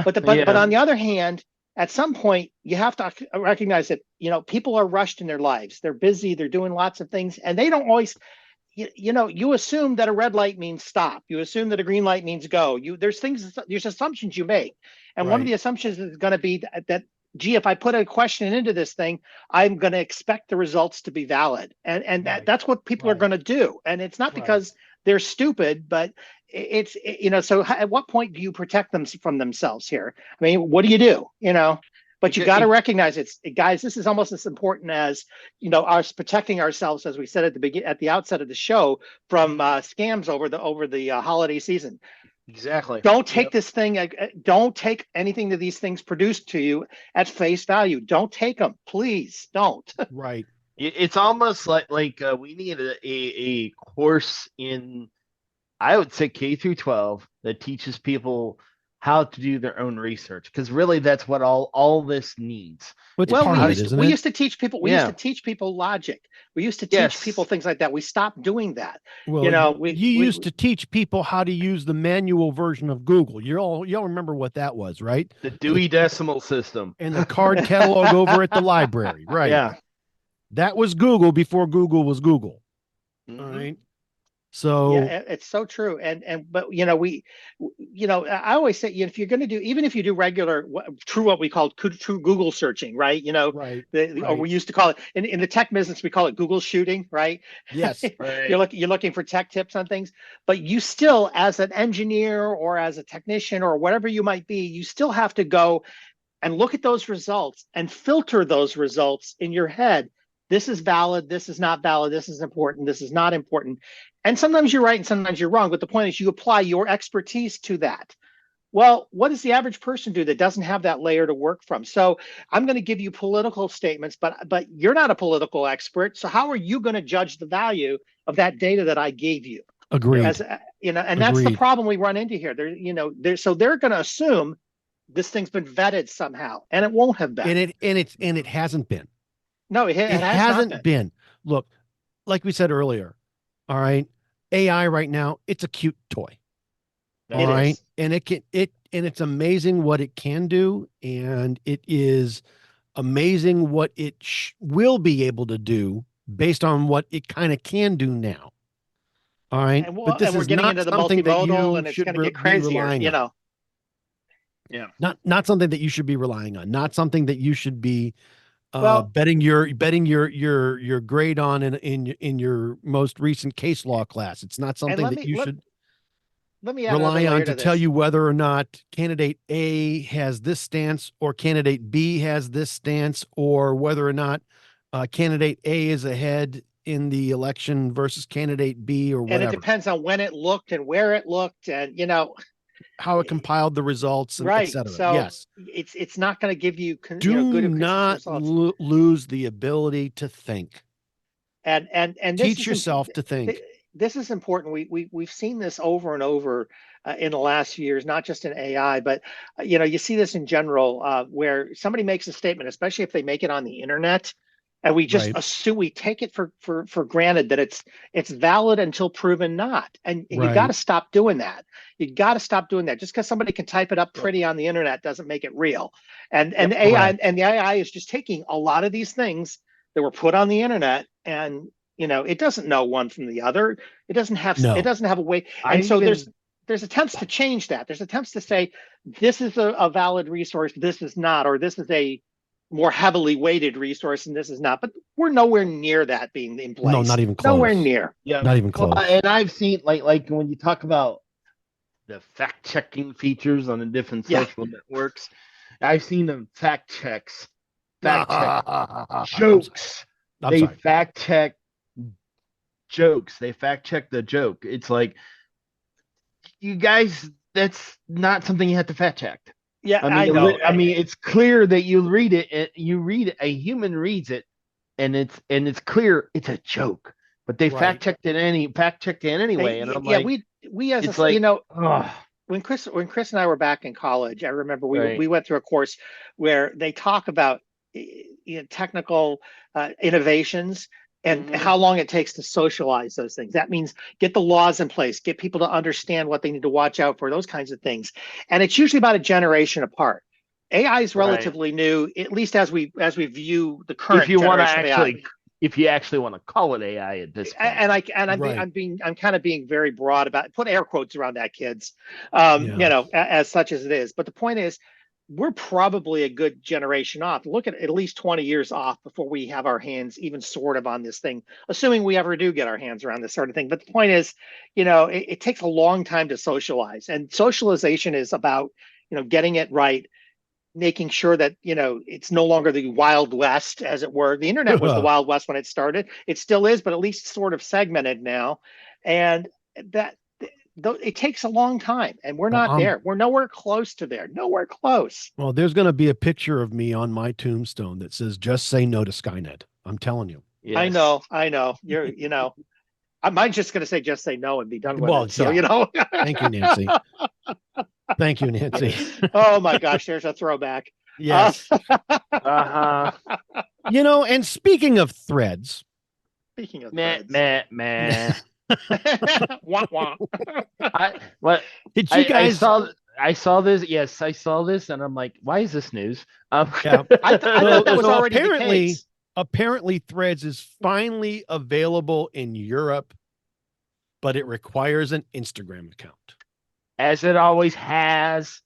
But yeah, on the other hand, at some point you have to recognize that people are rushed in their lives. They're busy, they're doing lots of things, and they don't always you assume that a red light means stop. You assume that a green light means go. There's assumptions you make. And one of Right. the assumptions is going to be that, gee, if I put a question into this thing, I'm going to expect the results to be valid. And Right. that's what people are Right. going to do. And it's not Right. because they're stupid, but so at what point do you protect them from themselves here? I mean, what do you do? But you got to recognize guys, this is almost as important as us protecting ourselves, as we said at the outset of the show, from scams over the holiday season. exactly. Don't take Yep. this thing. Don't take anything that these things produce to you at face value. Don't take them, please. Don't. Right. It's almost like we need a course in, I would say, K through 12 that teaches people how to do their own research, because really that's what all this needs. But it's Well, part we of it, used to, isn't we it? used to teach people. We used Yeah. to teach people logic. We used to teach people Yes. things like that. We stopped doing that. Well, We you used to teach people how to use the manual version of Google. Y'all remember what that was, right? The Dewey Decimal System. And the card catalog over at the library, right? Yeah. That was Google before Google was Google. All Mhm. right. So Yeah, it's so true. But I always say, if you're going to do, even if you do regular, what we call true Google searching, right? right, Or we used to call it in the tech business, we call it Google shooting, right? yes, Right. You're looking for tech tips on things, but you still, as an engineer or as a technician or whatever you might be, you still have to go and look at those results and filter those results in your head. This is valid. This is not valid. This is important. This is not important. And sometimes you're right and sometimes you're wrong. But the point is, you apply your expertise to that. Well, what does the average person do that doesn't have that layer to work from? So I'm going to give you political statements, but you're not a political expert. So how are you going to judge the value of that data that I gave you? agreed. And that's the Agreed. problem we run into here. So they're going to assume this thing's been vetted somehow, and it won't have been. And it hasn't been. No, it has hasn't not been. Look, like we said earlier, all right, AI right now, it's a cute toy. All right. is. And it's amazing what it can do, and it is amazing what it will be able to do based on what it kind of can do now. All right. And But this we're is getting not into the something that multimodal, you and it's should going to get be crazier. relying on. Yeah. Not something that you should be relying on. Not something that you should be Well, betting your grade on in your most recent case law class. It's not and something that you should let me add another rely on layer to to tell this. you whether or not candidate A has this stance or candidate B has this stance, or whether or not candidate A is ahead in the election versus candidate B, or And it whatever. depends on when it looked and where it looked, and How it compiled the results, and et right. cetera. So Yes. it's not going to give you Do good not results. lose the ability to think. And Teach yourself to think. This is important. We've seen this over and over in the last few years, not just in AI, but you see this in general, where somebody makes a statement, especially if they make it on the internet, And we just Right. assume, we take it for granted that it's valid until proven not. And you got to Right. stop doing that. You got to stop doing that. Just because somebody can type it up pretty on the internet doesn't make it real. And the AI correct. and the AI is just taking a lot of these things that were put on the internet, and it doesn't know one from the other. It doesn't have No. a way. I And so even there's attempts to change that. There's attempts to say this is a valid resource, this is not, or this is a more heavily weighted resource and this is not. But we're nowhere near that being in place. No, not even Nowhere close. near. yeah, Not even well, close. and I've seen like when you talk about the fact checking features on the different Yeah. social networks, I've seen them fact check I'm jokes. They sorry. fact check jokes. They fact check the joke. It's like, you guys, that's not something you have to fact check. Yeah, I mean, I know. I mean, it's clear that you read it. A human reads it, and it's clear it's a joke. But they Right. fact checked it anyway, and I'm yeah, like, we as it's a, like, when Chris and I were back in college, I remember Right. we went through a course where they talk about technical innovations and Mhm. how long it takes to socialize those things. That means get the laws in place, get people to understand what they need to watch out for, those kinds of things. And it's usually about a generation apart. AI is Right. relatively new, at least as we view the current if you want to generation of AI. if you actually want to call it AI at this point. I'm kind of being very broad about it. Put air quotes around that, kids. Yeah. As such as it is. But the point is, we're probably a good generation off. Look at least 20 years off before we have our hands even sort of on this thing, assuming we ever do get our hands around this sort of thing. But the point is, it takes a long time to socialize, and socialization is about, getting it right, making sure that it's no longer the Wild West, as it were. The internet was the Wild West when it started. It still is, but at least sort of segmented now. And that it takes a long time, and we're not there. We're nowhere close to there. Nowhere close. Well, there's going to be a picture of me on my tombstone that says, "Just say no to Skynet." I'm telling you. Yes. I know. Mine's just going to say, just say no and be done with Well, it. So, yeah. Thank you, Nancy. Thank you, Nancy. Oh my gosh, there's a throwback. Yes. Uh-huh. And speaking of threads. Speaking of Meh, threads. meh. Wah, wah. Did you guys? I saw this. Yes, I saw this, and I'm like, why is this news? Yeah. I thought that was already apparently, the case. Apparently, Threads is finally available in Europe, but it requires an Instagram account. As it always has.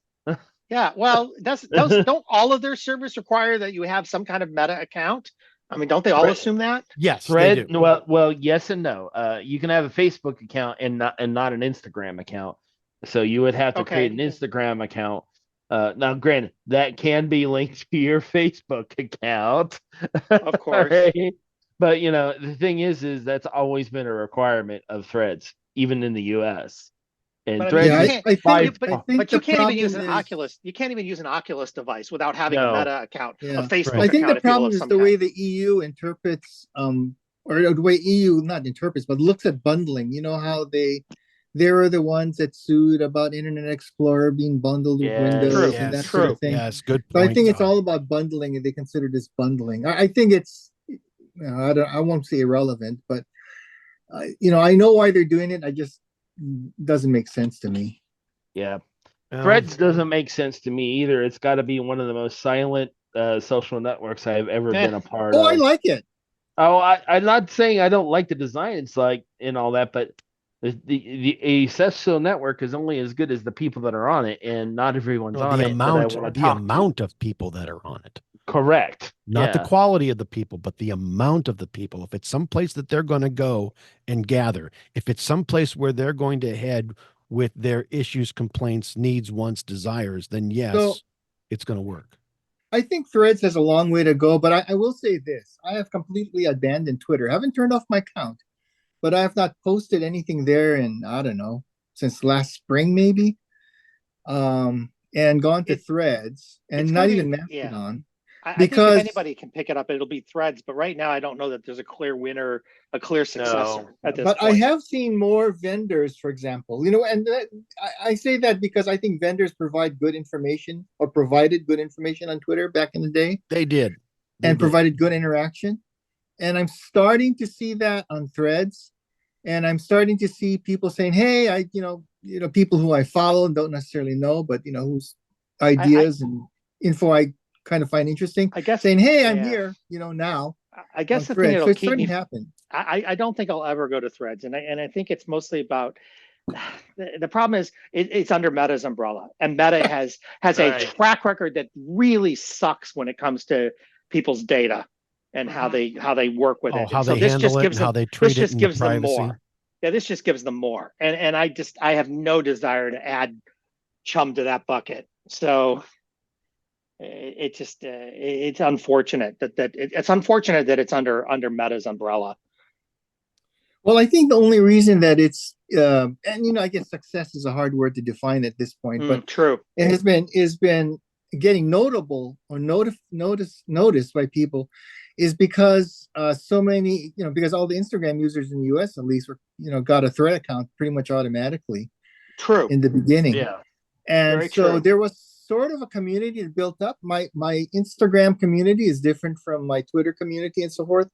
Yeah, well, don't all of their servers require that you have some kind of Meta account? I mean, don't they all assume that? Yes, Thread. they do. Well, yes and no. You can have a Facebook account and not an Instagram account. So you would have to create an Instagram account. Now, granted, that can be linked to your Facebook account, of course. Right? But the thing is that's always been a requirement of Threads, even in the U.S. And But Threads, but you can't even use an Oculus. You can't even use an Oculus device without having a Meta account, a Facebook account. I think the problem is the way the EU interprets, or the way EU not interprets, but looks at bundling. You know how they're the ones that sued about Internet Explorer being bundled with Windows and that sort of thing. Yes, good point. So I think Todd. it's all about bundling, and they consider this bundling. I think it's, I won't say irrelevant, but I know why they're doing it. I just doesn't make sense to me. Yeah. Threads doesn't make sense to me either. It's got to be one of the most silent social networks I've ever been a part of. Oh, I like it. Oh, I'm not saying I don't like the design. It's like and all that, but a social network is only as good as the people that are on it, and not everyone's on it. The amount of people that are on it. Correct. Not the quality of the people, but the amount of the people. If it's someplace that they're going to go and gather, if it's someplace where they're going to head with their issues, complaints, needs, wants, desires, then yes, it's going to work. I think Threads has a long way to go, but I will say this. I have completely abandoned Twitter. I haven't turned off my account, but I have not posted anything there in, I don't know, since last spring maybe, and gone to Threads and not even Mastodon. I think if anybody can pick it up, it'll be Threads. But right now, I don't know that there's a clear winner, a clear successor at this point. But I have seen more vendors, for example, and I say that because I think vendors provide good information or provided good information on Twitter back in the day. They did. And provided good interaction. And I'm starting to see that on threads. And I'm starting to see people saying, hey, people who I follow and don't necessarily know, but whose ideas and info I kind of find interesting, I guess saying, hey, I'm yeah. here, now I guess on the thing threads. So that'll it's keep starting me. to happen. I don't think I'll ever go to threads, and I think it's mostly about the problem is it's under Meta's umbrella, and Meta has a Right. track record that really sucks when it comes to people's data and how they work with it. How And so they this handle just it gives and how them they this treat it just and the gives them privacy. more. Yeah, this just gives them more, and I have no desire to add chum to that bucket. So it just it's unfortunate it's unfortunate that it's under Meta's umbrella. Well, I think the only reason that it's and I guess success is a hard word to define at this point, but True. it has been getting notable or noticed by people is because so many, because all the Instagram users in the US at least were, got a thread account pretty much automatically True. in the beginning. Yeah. And Very so true. there was sort of a community that built up. My Instagram community is different from my Twitter community and so forth,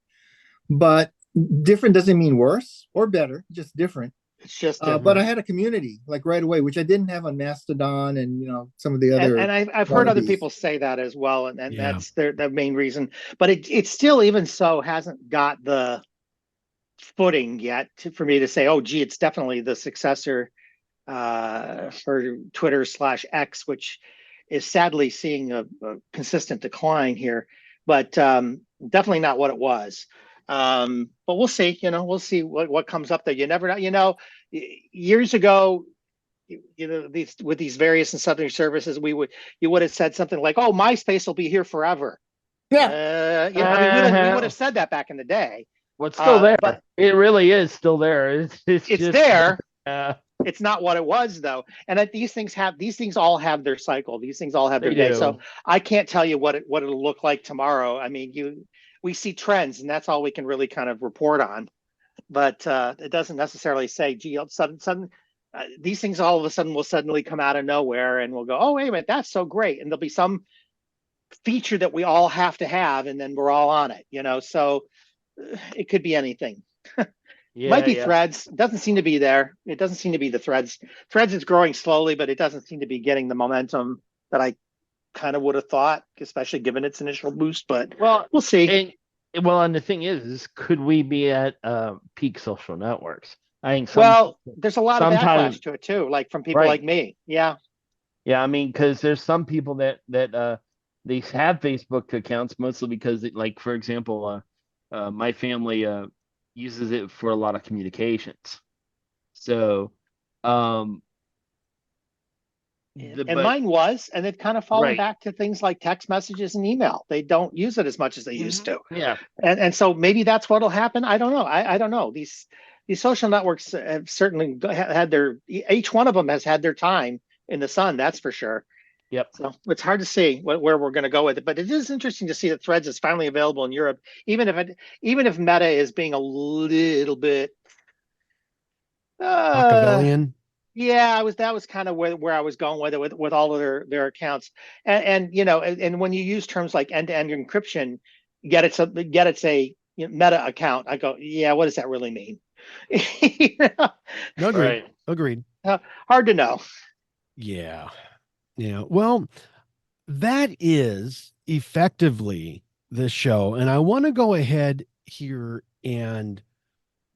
but different doesn't mean worse or better, just different. It's just But I had a community like right away, which I didn't have on Mastodon and some of the other. and I've heard other people say that as well, and Yeah. that's the main reason. But it still, even so, hasn't got the footing yet for me to say, oh, gee, it's definitely the successor for Twitter/X, which is sadly seeing a consistent decline here, but definitely not what it was. But we'll see. We'll see what comes up there. You never know. Years ago, these various and sundry services, you would have said something like, "Oh, MySpace will be here forever." Yeah. We would have said that back in the day. Well, it's still there. But it really is still there. It's just there. Yeah. It's not what it was though, and that these things all have their cycle. These things all have their day. So I can't tell you what it'll look like tomorrow. I mean, we see trends, and that's all we can really kind of report on. But it doesn't necessarily say, gee, sudden these things all of a sudden will suddenly come out of nowhere, and we'll go, oh, wait a minute, that's so great, and there'll be some feature that we all have to have, and then we're all on it. So it could be anything. Might be threads. It doesn't seem to be there. It doesn't seem to be the threads. Threads is growing slowly, but it doesn't seem to be getting the momentum that I kind of would have thought, especially given its initial boost. But we'll see. And the thing is could we be at peak social networks? I think there's a lot of backlash to it too, like from people like me. Yeah. Yeah, I mean, because there's some people that they have Facebook accounts mostly because, like, for example, my family uses it for a lot of communications. So, and mine was, and they've kind of fallen back to things like text messages and email. They don't use it as much as they used to. Yeah. And so maybe that's what'll happen. I don't know. I don't know. These social networks have certainly had each one of them has had their time in the sun. That's for sure. Yep. So it's hard to see where we're going to go with it, but it is interesting to see that Threads is finally available in Europe, even if Meta is being a little bit Machiavellian. Yeah, that was kind of where I was going with it with all of their accounts, and when you use terms like end-to-end encryption, get it's a Meta account. I go, yeah, what does that really mean? Agreed. Hard to know. Yeah. Well, that is effectively the show, and I want to go ahead here and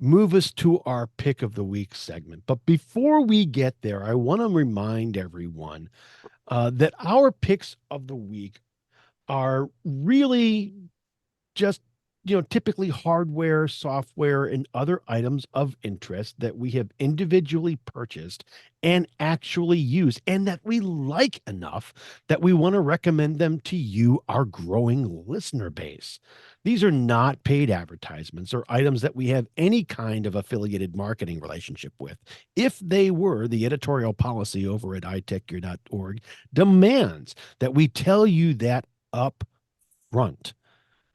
move us to our pick of the week segment. But before we get there, I want to remind everyone that our picks of the week are really just, typically hardware, software, and other items of interest that we have individually purchased and actually use, and that we like enough that we want to recommend them to you, our growing listener base. These are not paid advertisements or items that we have any kind of affiliated marketing relationship with. If they were, the editorial policy over at iTechGear.org demands that we tell you that up front.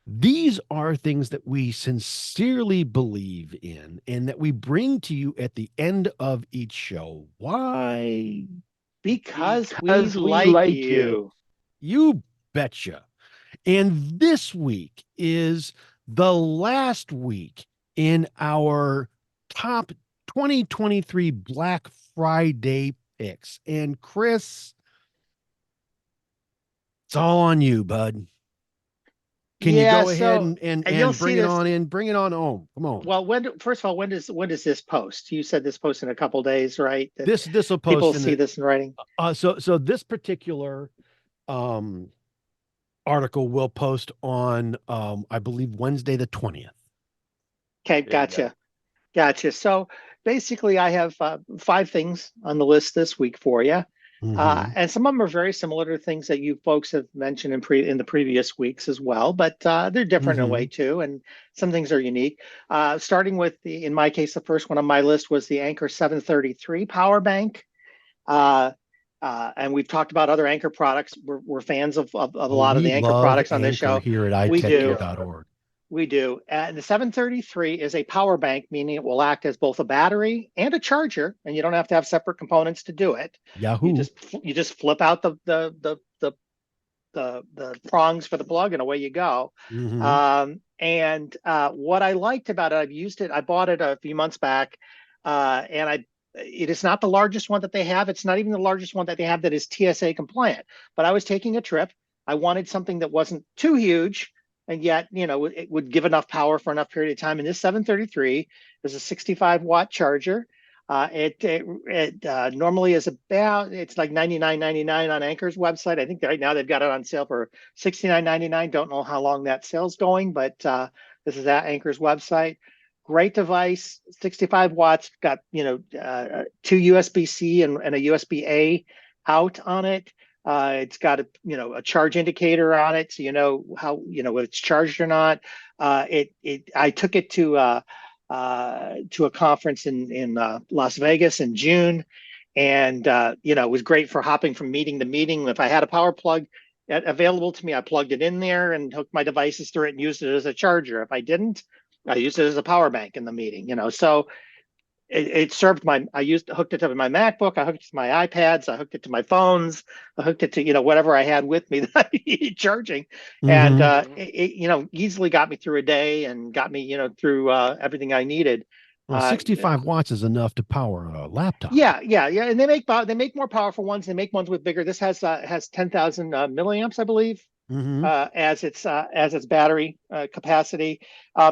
These are things that we sincerely believe in and that we bring to you at the end of each show. Why? Because we like you. You betcha. And this week is the last week in our top 2023 Black Friday picks. And Chris, it's all on you, bud. Can you go ahead and you'll bring see it this. on in? Bring it on home. Come on. Well, first of all, when does this post? You said this post in a couple days, right? That This will post people in see this in writing. So this particular article will post on I believe Wednesday the 20th. Okay, gotcha. So basically, I have 5 things on the list this week for you. And some of them are very similar to things that you folks have mentioned in the previous weeks as well, but they're different in a way too, and some things are unique. Starting with in my case, the first one on my list was the Anker 733 power bank. And we've talked about other Anker products. We're fans of a lot of the Anker products on this show. Here at iTechGear.org. We do. And the 733 is a power bank, meaning it will act as both a battery and a charger, and you don't have to have separate components to do it. Yahoo! You just flip out the prongs for the plug, and away you go. And what I liked about it, I've used it. I bought it a few months back, and it is not the largest one that they have. It's not even the largest one that they have that is TSA compliant. But I was taking a trip. I wanted something that wasn't too huge, and yet, it would give enough power for enough period of time. And this 733 is a 65-watt charger. It normally is it's like $99.99 on Anker's website. I think right now they've got it on sale for $69.99. Don't know how long that sale's going, but this is at Anker's website. Great device, 65 watts. Got 2 USB-C and a USB-A out on it. It's got a charge indicator on it, so you know how whether it's charged or not. I took it to a conference in Las Vegas in June, and it was great for hopping from meeting to meeting. If I had a power plug available to me, I plugged it in there and hooked my devices through it and used it as a charger. If I didn't, I used it as a power bank in the meeting. So it served hooked it to my MacBook, I hooked it to my iPads, I hooked it to my phones, I hooked it to whatever I had with me that I needed charging, and it easily got me through a day and got me through everything I needed. Well, 65 watts is enough to power a laptop. Yeah, and they make more powerful ones. They make ones with bigger. This has 10,000 milliamps, I believe. As its battery capacity.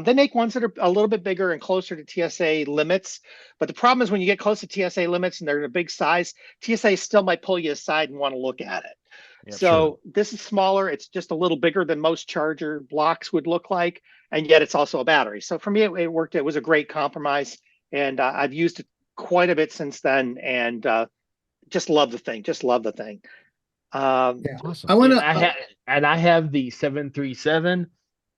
They make ones that are a little bit bigger and closer to TSA limits, but the problem is when you get close to TSA limits and they're in a big size, TSA still might pull you aside and want to look at it. Yep, so this is smaller. It's just a little bigger than most charger blocks would look like, and yet it's also a battery. So for me, it worked. It was a great compromise, and I've used it quite a bit since then, and just love the thing. Awesome. I have the 737,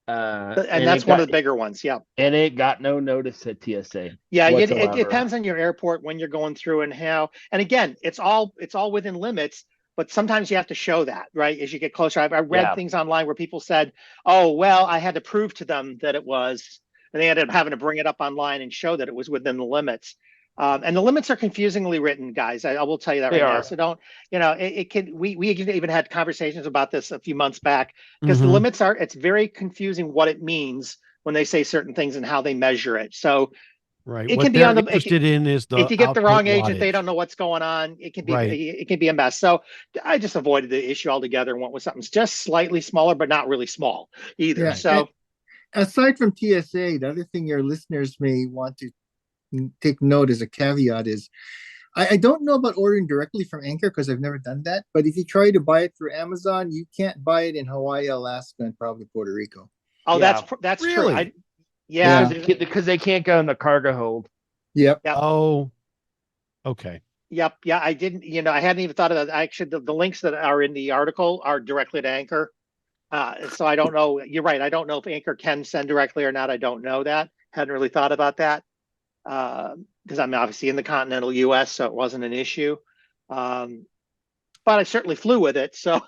and that's one of the bigger ones. Yeah, and it got no notice at TSA. Yeah, it depends on your airport when you're going through and how. And again, it's all within limits, but sometimes you have to show that, right, as you get closer. I read things online where people said, "Oh, well, I had to prove to them that it was," and they ended up having to bring it up online and show that it was within the limits. And the limits are confusingly written, guys. I will tell you that now. So don't, it can. We even had conversations about this a few months back because the limits it's very confusing what it means when they say certain things and how they measure it. So it can be on the interested in is the if you get the wrong agent, wattage. They don't know what's going on. It can be it can be a mess. So I just avoided the issue altogether and went with something just slightly smaller, but not really small either. Yeah. So aside from TSA, the other thing your listeners may want to take note as a caveat is I don't know about ordering directly from Anker because I've never done that, but if you try to buy it through Amazon, you can't buy it in Hawaii, Alaska, and probably Puerto Rico. Oh, that's really true. Because they can't go in the cargo hold. Yep. Oh, okay. Yep. Yeah, I didn't, I hadn't even thought of that. Actually, the links that are in the article are directly to Anker. So I don't know. You're right. I don't know if Anker can send directly or not. I don't know that. Hadn't really thought about that. Because I'm obviously in the continental U.S., so it wasn't an issue. But I certainly flew with it. So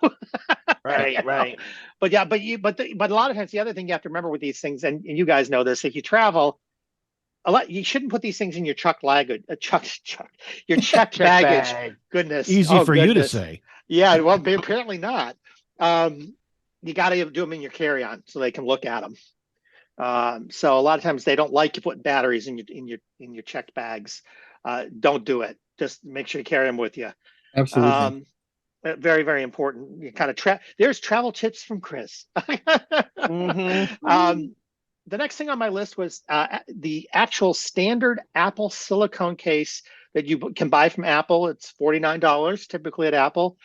right. But yeah, but a lot of times the other thing you have to remember with these things, and you guys know this, if you travel, you shouldn't put these things in your your checked baggage. Bag. Goodness, Easy for you to say. Yeah, well, apparently not. You got to do them in your carry-on so they can look at them. So a lot of times they don't like you putting batteries in your checked bags. Don't do it. Just make sure you carry them with you. Absolutely. Very, very important. You kind of there's travel tips from Chris. Mhm. The next thing on my list was the actual standard Apple silicone case that you can buy from Apple. It's $49 typically at Apple.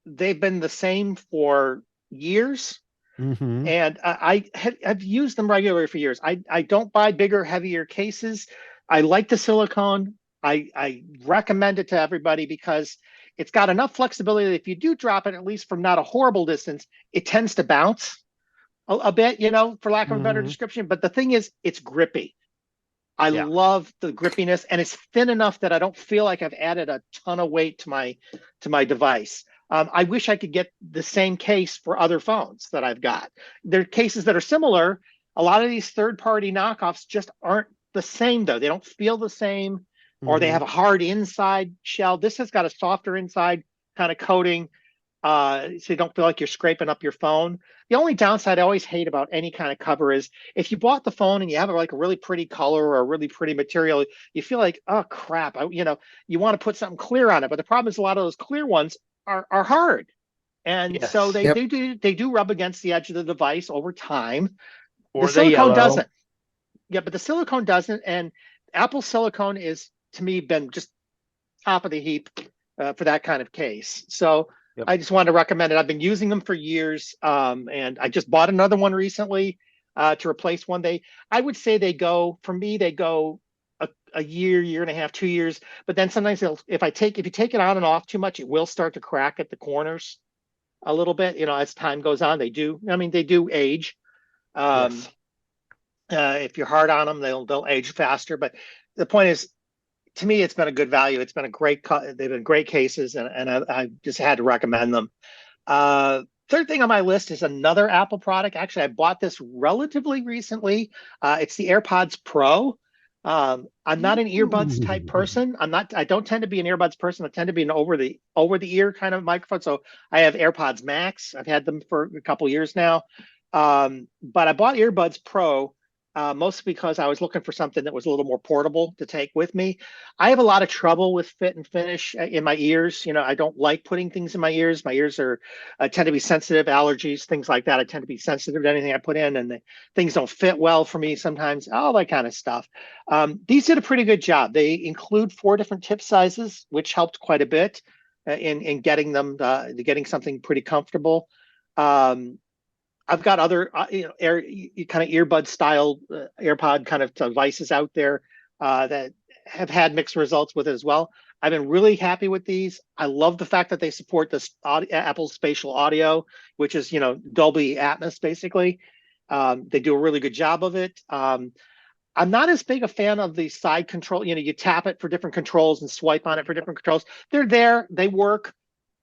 They've been the same for years, Mm-hmm. and I've used them regularly for years. I don't buy bigger, heavier cases. I like the silicone. I recommend it to everybody because it's got enough flexibility that if you do drop it, at least from not a horrible distance, it tends to bounce a bit, for lack of a better Mm-hmm. description. But the thing is, it's grippy. I Yeah. love the grippiness, and it's thin enough that I don't feel like I've added a ton of weight to my device. I wish I could get the same case for other phones that I've got. There are cases that are similar. A lot of these third-party knockoffs just aren't the same, though. They don't feel the same, or they Mm-hmm. have a hard inside shell. This has got a softer inside kind of coating, so you don't feel like you're scraping up your phone. The only downside I always hate about any kind of cover is if you bought the phone and you have like a really pretty color or a really pretty material, you feel like, oh crap, you want to put something clear on it. But the problem is a lot of those clear ones are hard. And so Yes. they do rub against the edge of the device over time. The Or the silicone yellow. doesn't. Yeah, but the silicone doesn't. And Apple silicone is, to me, been just top of the heap for that kind of case. So Yep. I just wanted to recommend it. I've been using them for years, and I just bought another one recently to replace one. I would say they go a year and a half, 2 years. But then sometimes if you take it on and off too much, it will start to crack at the corners a little bit. As time goes on, they do. I mean, they do age. Yes. If you're hard on them, they'll age faster. But the point is, to me, it's been a good value. It's been they've been great cases, and I just had to recommend them. Third thing on my list is another Apple product. Actually, I bought this relatively recently. It's the AirPods Pro. I'm not an earbuds type person. I don't tend to be an earbuds person. I tend to be an over the ear kind of microphone. So I have AirPods Max. I've had them for a couple years now. But I bought earbuds Pro mostly because I was looking for something that was a little more portable to take with me. I have a lot of trouble with fit and finish in my ears. I don't like putting things in my ears. My ears tend to be sensitive, allergies, things like that. I tend to be sensitive to anything I put in, and things don't fit well for me sometimes, all that kind of stuff. These did a pretty good job. They include 4 different tip sizes, which helped quite a bit in getting them, getting something pretty comfortable. I've got other kind of earbud style AirPod kind of devices out there that have had mixed results with it as well. I've been really happy with these. I love the fact that they support this Apple Spatial Audio, which is Dolby Atmos basically. They do a really good job of it. I'm not as big a fan of the side control. You tap it for different controls and swipe on it for different controls. They're there, they work.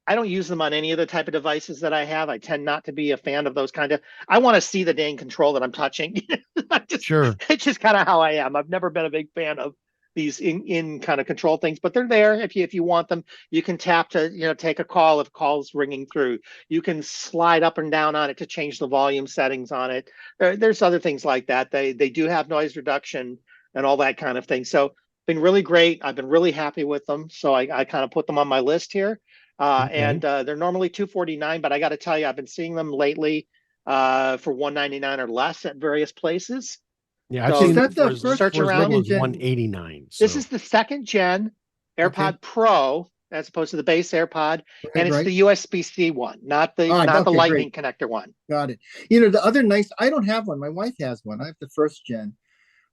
I don't use them on any other type of devices that I have. I tend not to be a fan of those kind of. I want to see the dang control that I'm touching. Sure. It's just kind of how I am. I've never been a big fan of these in kind of control things, but they're there if you want them. You can tap to take a call if call's ringing through. You can slide up and down on it to change the volume settings on it. There's other things like that. They do have noise reduction and all that kind of thing. So been really great. I've been really happy with them. So I kind of put them on my list here. Okay. And they're normally $249, but I got to tell you, I've been seeing them lately for $199 or less at various places. Yeah, I've So seen Is that that for the as, first search for as around. little as gen? 189. This so. is the second gen AirPod Okay. Pro as opposed to the base AirPod, and it's Right. the USB-C one, not the Okay, Lightning great. connector one. Got it. The other nice, I don't have one. My wife has one. I have the first gen.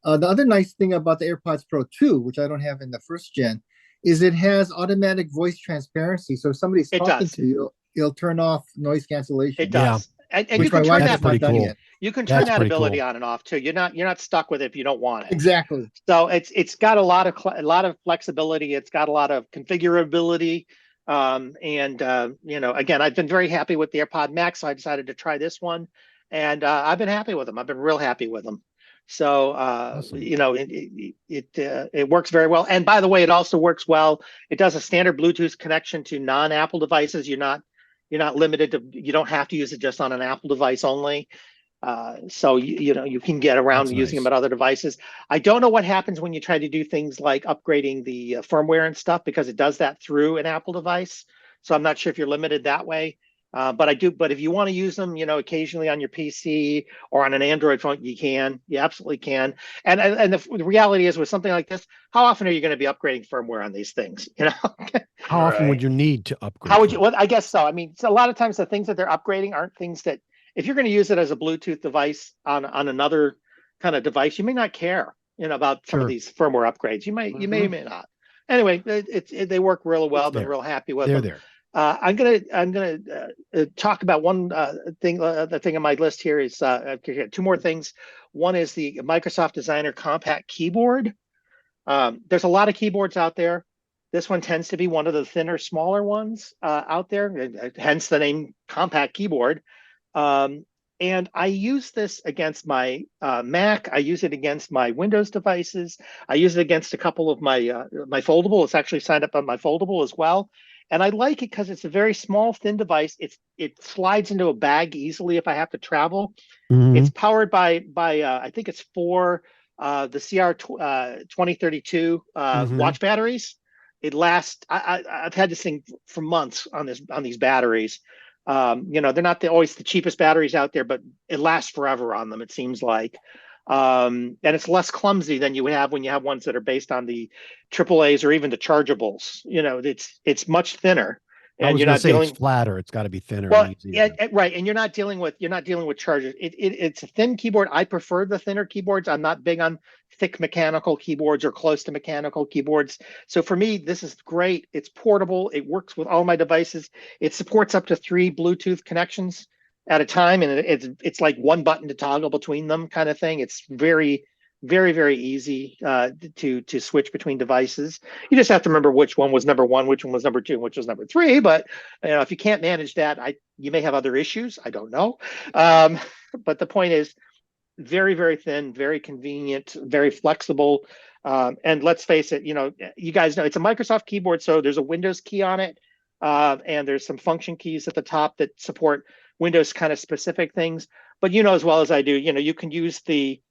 The other nice thing about the AirPods Pro 2, which I don't have in the first gen, is it has automatic voice transparency. So if somebody's It talking does. to you, it'll turn off noise cancellation. It does. And you Which can my turn wife that. has not done cool. yet. You can turn That's that pretty ability cool. on and off too. You're not stuck with it if you don't want it. Exactly. So it's got a lot of flexibility. It's got a lot of configurability. Again, I've been very happy with the AirPod Max, so I decided to try this one, and I've been happy with them. I've been real happy with them. So Awesome. it works very well. And by the way, it also works well. It does a standard Bluetooth connection to non-Apple devices. You're not limited to. You don't have to use it just on an Apple device only. So you can get around That's using nice. them at other devices. I don't know what happens when you try to do things like upgrading the firmware and stuff, because it does that through an Apple device. So I'm not sure if you're limited that way. But I do. But if you want to use them, occasionally on your PC or on an Android phone, you can. You absolutely can. And the reality is, with something like this, how often are you going to be upgrading firmware on these things? How often would Right. you need to upgrade? How would you? Well, I guess so. I mean, so a lot of times the things that they're upgrading aren't things that, if you're going to use it as a Bluetooth device on another kind of device, you may not care, about some of Sure. these firmware upgrades. You may, Mhm. may not. Anyway, they work really well. It's Been there. real happy with They're them. there. I'm gonna talk about one thing. The thing on my list here is two more things. One is the Microsoft Designer Compact Keyboard. There's a lot of keyboards out there. This one tends to be one of the thinner, smaller ones out there, hence the name Compact Keyboard. And I use this against my Mac. I use it against my Windows devices. I use it against a couple of my my foldable. It's actually signed up on my foldable as well. And I like it because it's a very small, thin device. It slides into a bag easily if I have to travel. Mhm. It's powered by I think it's four the CR 2032 Mhm. watch batteries. It lasts. I've had this thing for months on these batteries. They're not always the cheapest batteries out there, but it lasts forever on them, it seems like. And it's less clumsy than you have when you have ones that are based on the AAAs or even the chargeables. It's much thinner, I and was you're going to not say it's dealing. flatter. It's got to be thinner Well, and easier. yeah, right, and you're not dealing with chargers. It's a thin keyboard. I prefer the thinner keyboards. I'm not big on thick mechanical keyboards or close to mechanical keyboards. So for me, this is great. It's portable. It works with all my devices. It supports up to 3 Bluetooth connections at a time, and it's like one button to toggle between them, kind of thing. It's very, very, very easy to switch between devices. You just have to remember which one was number one, which one was number two, and which was number three. But if you can't manage that, you may have other issues. I don't know. Um, but the point is, very, very thin, very convenient, very flexible. And let's face it, you guys know it's a Microsoft keyboard, so there's a Windows key on it, and there's some function keys at the top that support Windows kind of specific things. But as well as I do, you can use the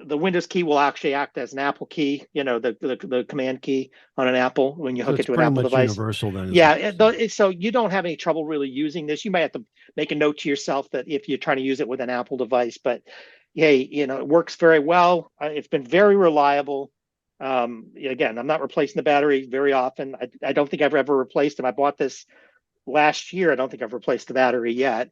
Windows key will actually act as an Apple key, the command key on an Apple when you So hook it's it to an pretty Apple much device. universal then. Yeah, so you don't have any trouble really using this. You might have to make a note to yourself that if you're trying to use it with an Apple device, but hey, it works very well. It's been very reliable. Again, I'm not replacing the battery very often. I don't think I've ever replaced them. I bought this last year. I don't think I've replaced the battery yet.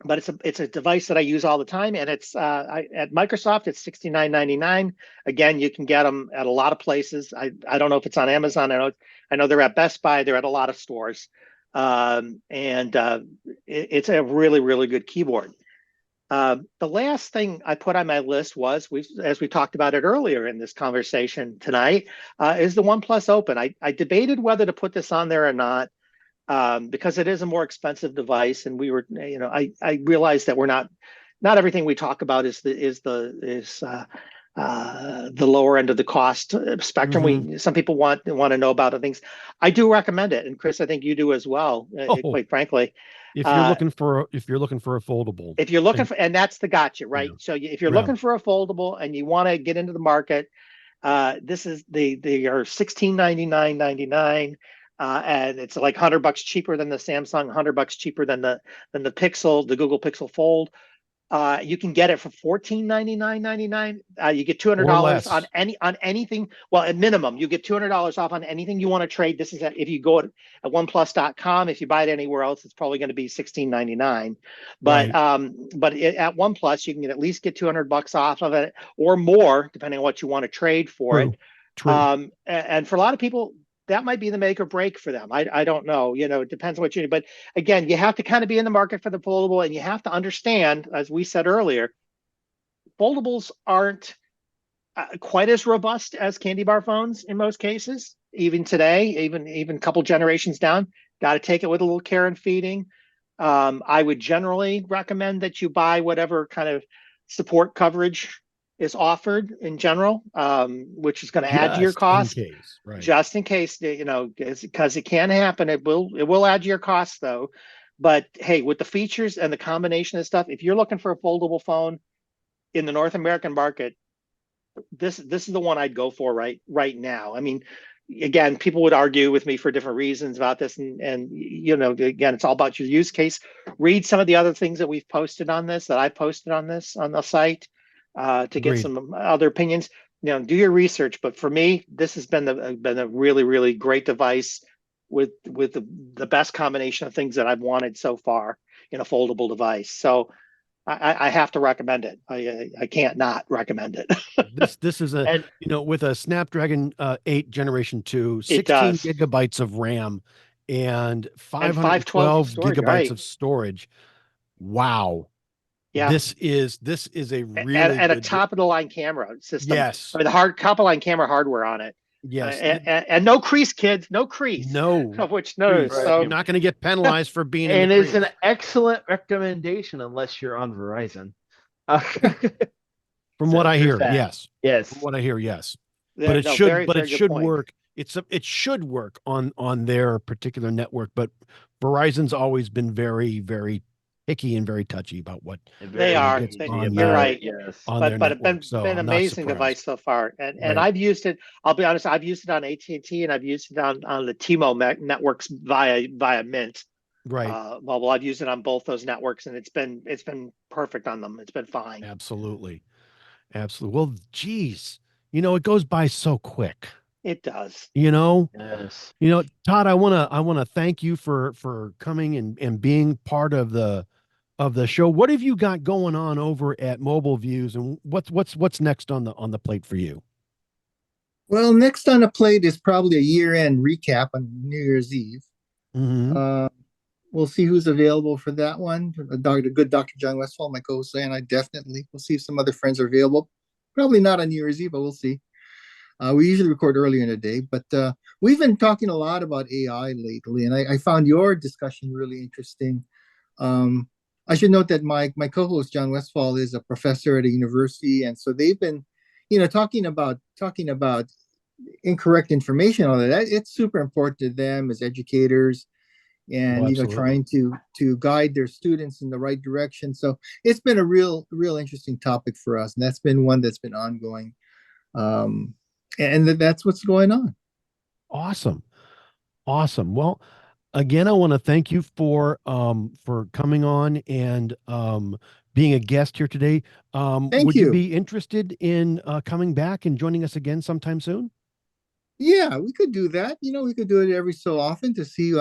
But it's a device that I use all the time, and it's at Microsoft it's $69.99. Again, you can get them at a lot of places. I don't know if it's on Amazon. I know they're at Best Buy. They're at a lot of stores, and it's a really, really good keyboard. The last thing I put on my list was, as we talked about it earlier in this conversation tonight, is the OnePlus Open. I debated whether to put this on there or not. Because it is a more expensive device, and I realize that not everything we talk about is the lower end of the cost spectrum. Mhm. Some people want to know about other things. I do recommend it, and Chris, I think you do as well. Oh, Quite frankly, if you're uh, looking for a foldable, if you're looking and for, and that's the gotcha, yeah, right? So if you're yeah, looking for a foldable and you want to get into the market, this is they are $1699.99. And it's like $100 cheaper than the Samsung, $100 cheaper than the Pixel, the Google Pixel Fold. You can get it for $1499.99. You get or $200 less. on anything. Well, at minimum, you get $200 off on anything you want to trade. This is if you go at OnePlus.com. If you buy it anywhere else, it's probably going to be $16.99. But Right. at OnePlus, you can at least get $200 off of it or more, depending on what you want to trade for it. True. And for a lot of people, that might be the make or break for them. I don't know. It depends on what you need. But again, you have to kind of be in the market for the foldable, and you have to understand, as we said earlier, foldables aren't quite as robust as candy bar phones in most cases. Even today, even a couple generations down, got to take it with a little care and feeding. I would generally recommend that you buy whatever kind of support coverage is offered in general, which is going to add to your Just in cost. case, right? Just in case, because it can happen. It will add to your costs though. But hey, with the features and the combination of stuff, if you're looking for a foldable phone in the North American market, this is the one I'd go for right now. I mean, again, people would argue with me for different reasons about this, and you know, again, it's all about your use case. Read some of the other things that we've posted on this, that I posted on this on the site, to get Agreed. some other opinions. You know, do your research. But for me, this has been a really great device with the best combination of things that I've wanted so far in a foldable device. So I have to recommend it. I can't not recommend it. This is a, And you know, with a Snapdragon 8 Generation 2, It 16 does. gigabytes of RAM and And 512 512 storage, gigabytes right? of storage. Wow. Yeah. This is a really And a good. top of the line camera system. Yes. I mean, the top of line camera hardware on it. Yes. And no crease, kids, no crease. No. Which no, Crease. Right. You're so not going to get penalized for being in and the it's crease. an excellent recommendation unless you're on Verizon. From what I there's hear, that. yes. Yes. From what I hear, yes. no, But it no, should, very, but very it good should point. work. It should work on their particular network. But Verizon's always been very, very picky and very touchy about what They are. gets You're on right. Yes. on their But it's network. So been I'm not amazing surprised. device so far. And Right. I've used it. I'll be honest. I've used it on AT&T and I've used it on the T-Mobile networks via Mint. Right. Well, I've used it on both those networks, and it's been perfect on them. It's been fine. Absolutely. Absolutely. Well, geez, you know, it goes by so quick. It does. You know, Yes. Todd, I wanna thank you for coming and being part of the show. What have you got going on over at Mobile Views, and what's next on the plate for you? Well, next on the plate is probably a year-end recap on New Year's Eve. Mm-hmm. We'll see who's available for that one. The good Dr. John Westfall, my co-host, and I definitely. We'll see if some other friends are available. Probably not on New Year's Eve, but we'll see. We usually record earlier in the day, but we've been talking a lot about AI lately, and I found your discussion really interesting. I should note that my co-host John Westfall is a professor at a university, and so they've been, talking about incorrect information. All that it's super important to them as educators, and Oh, absolutely. trying to guide their students in the right direction. So it's been a real interesting topic for us, and that's been one that's been ongoing. And that's what's going on. Awesome. Awesome. Well, again, I want to thank you for coming on and being a guest here today. Thank Would you you. be interested in coming back and joining us again sometime soon? Yeah, we could do that. We could do it every so often to see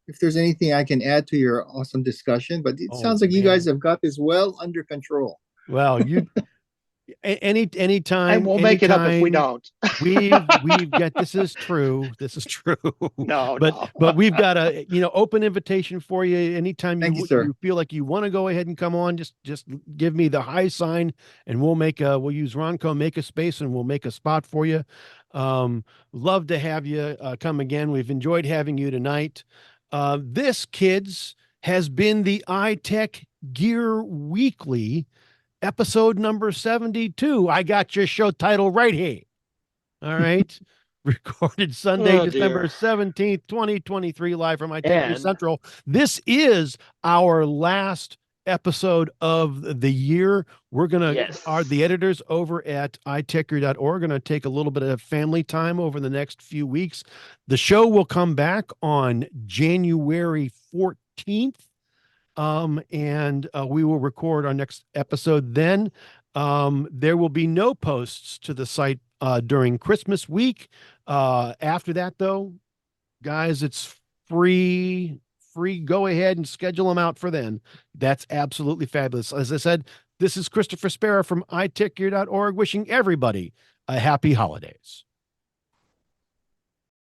if there's anything I can add to your awesome discussion. But it Oh, sounds like you man. guys have got this well under control. Well, anytime, And we'll make it up if we don't. we've got, this is true. No, but we've got a open invitation for you. Anytime Thank you, sir. you feel like you want to go ahead and come on, just give me the high sign, and we'll use Ronco, make a space, and we'll make a spot for you. Love to have you come again. We've enjoyed having you tonight. This, kids, has been the iTechGear Weekly, episode number 72. I got your show title right here. All right. Recorded Sunday, December 17th, 2023, live from iTechGear And- Central. This is our last episode of the year. We're gonna the editors over at iTechGear.org are gonna take a little bit of family time over the next few weeks. The show will come back on January 14th. And we will record our next episode then. There will be no posts to the site during Christmas week. After that, though, guys, it's free. Go ahead and schedule them out for then. That's absolutely fabulous. As I said, this is Christopher Spera from iTechGear.org, wishing everybody a happy holidays.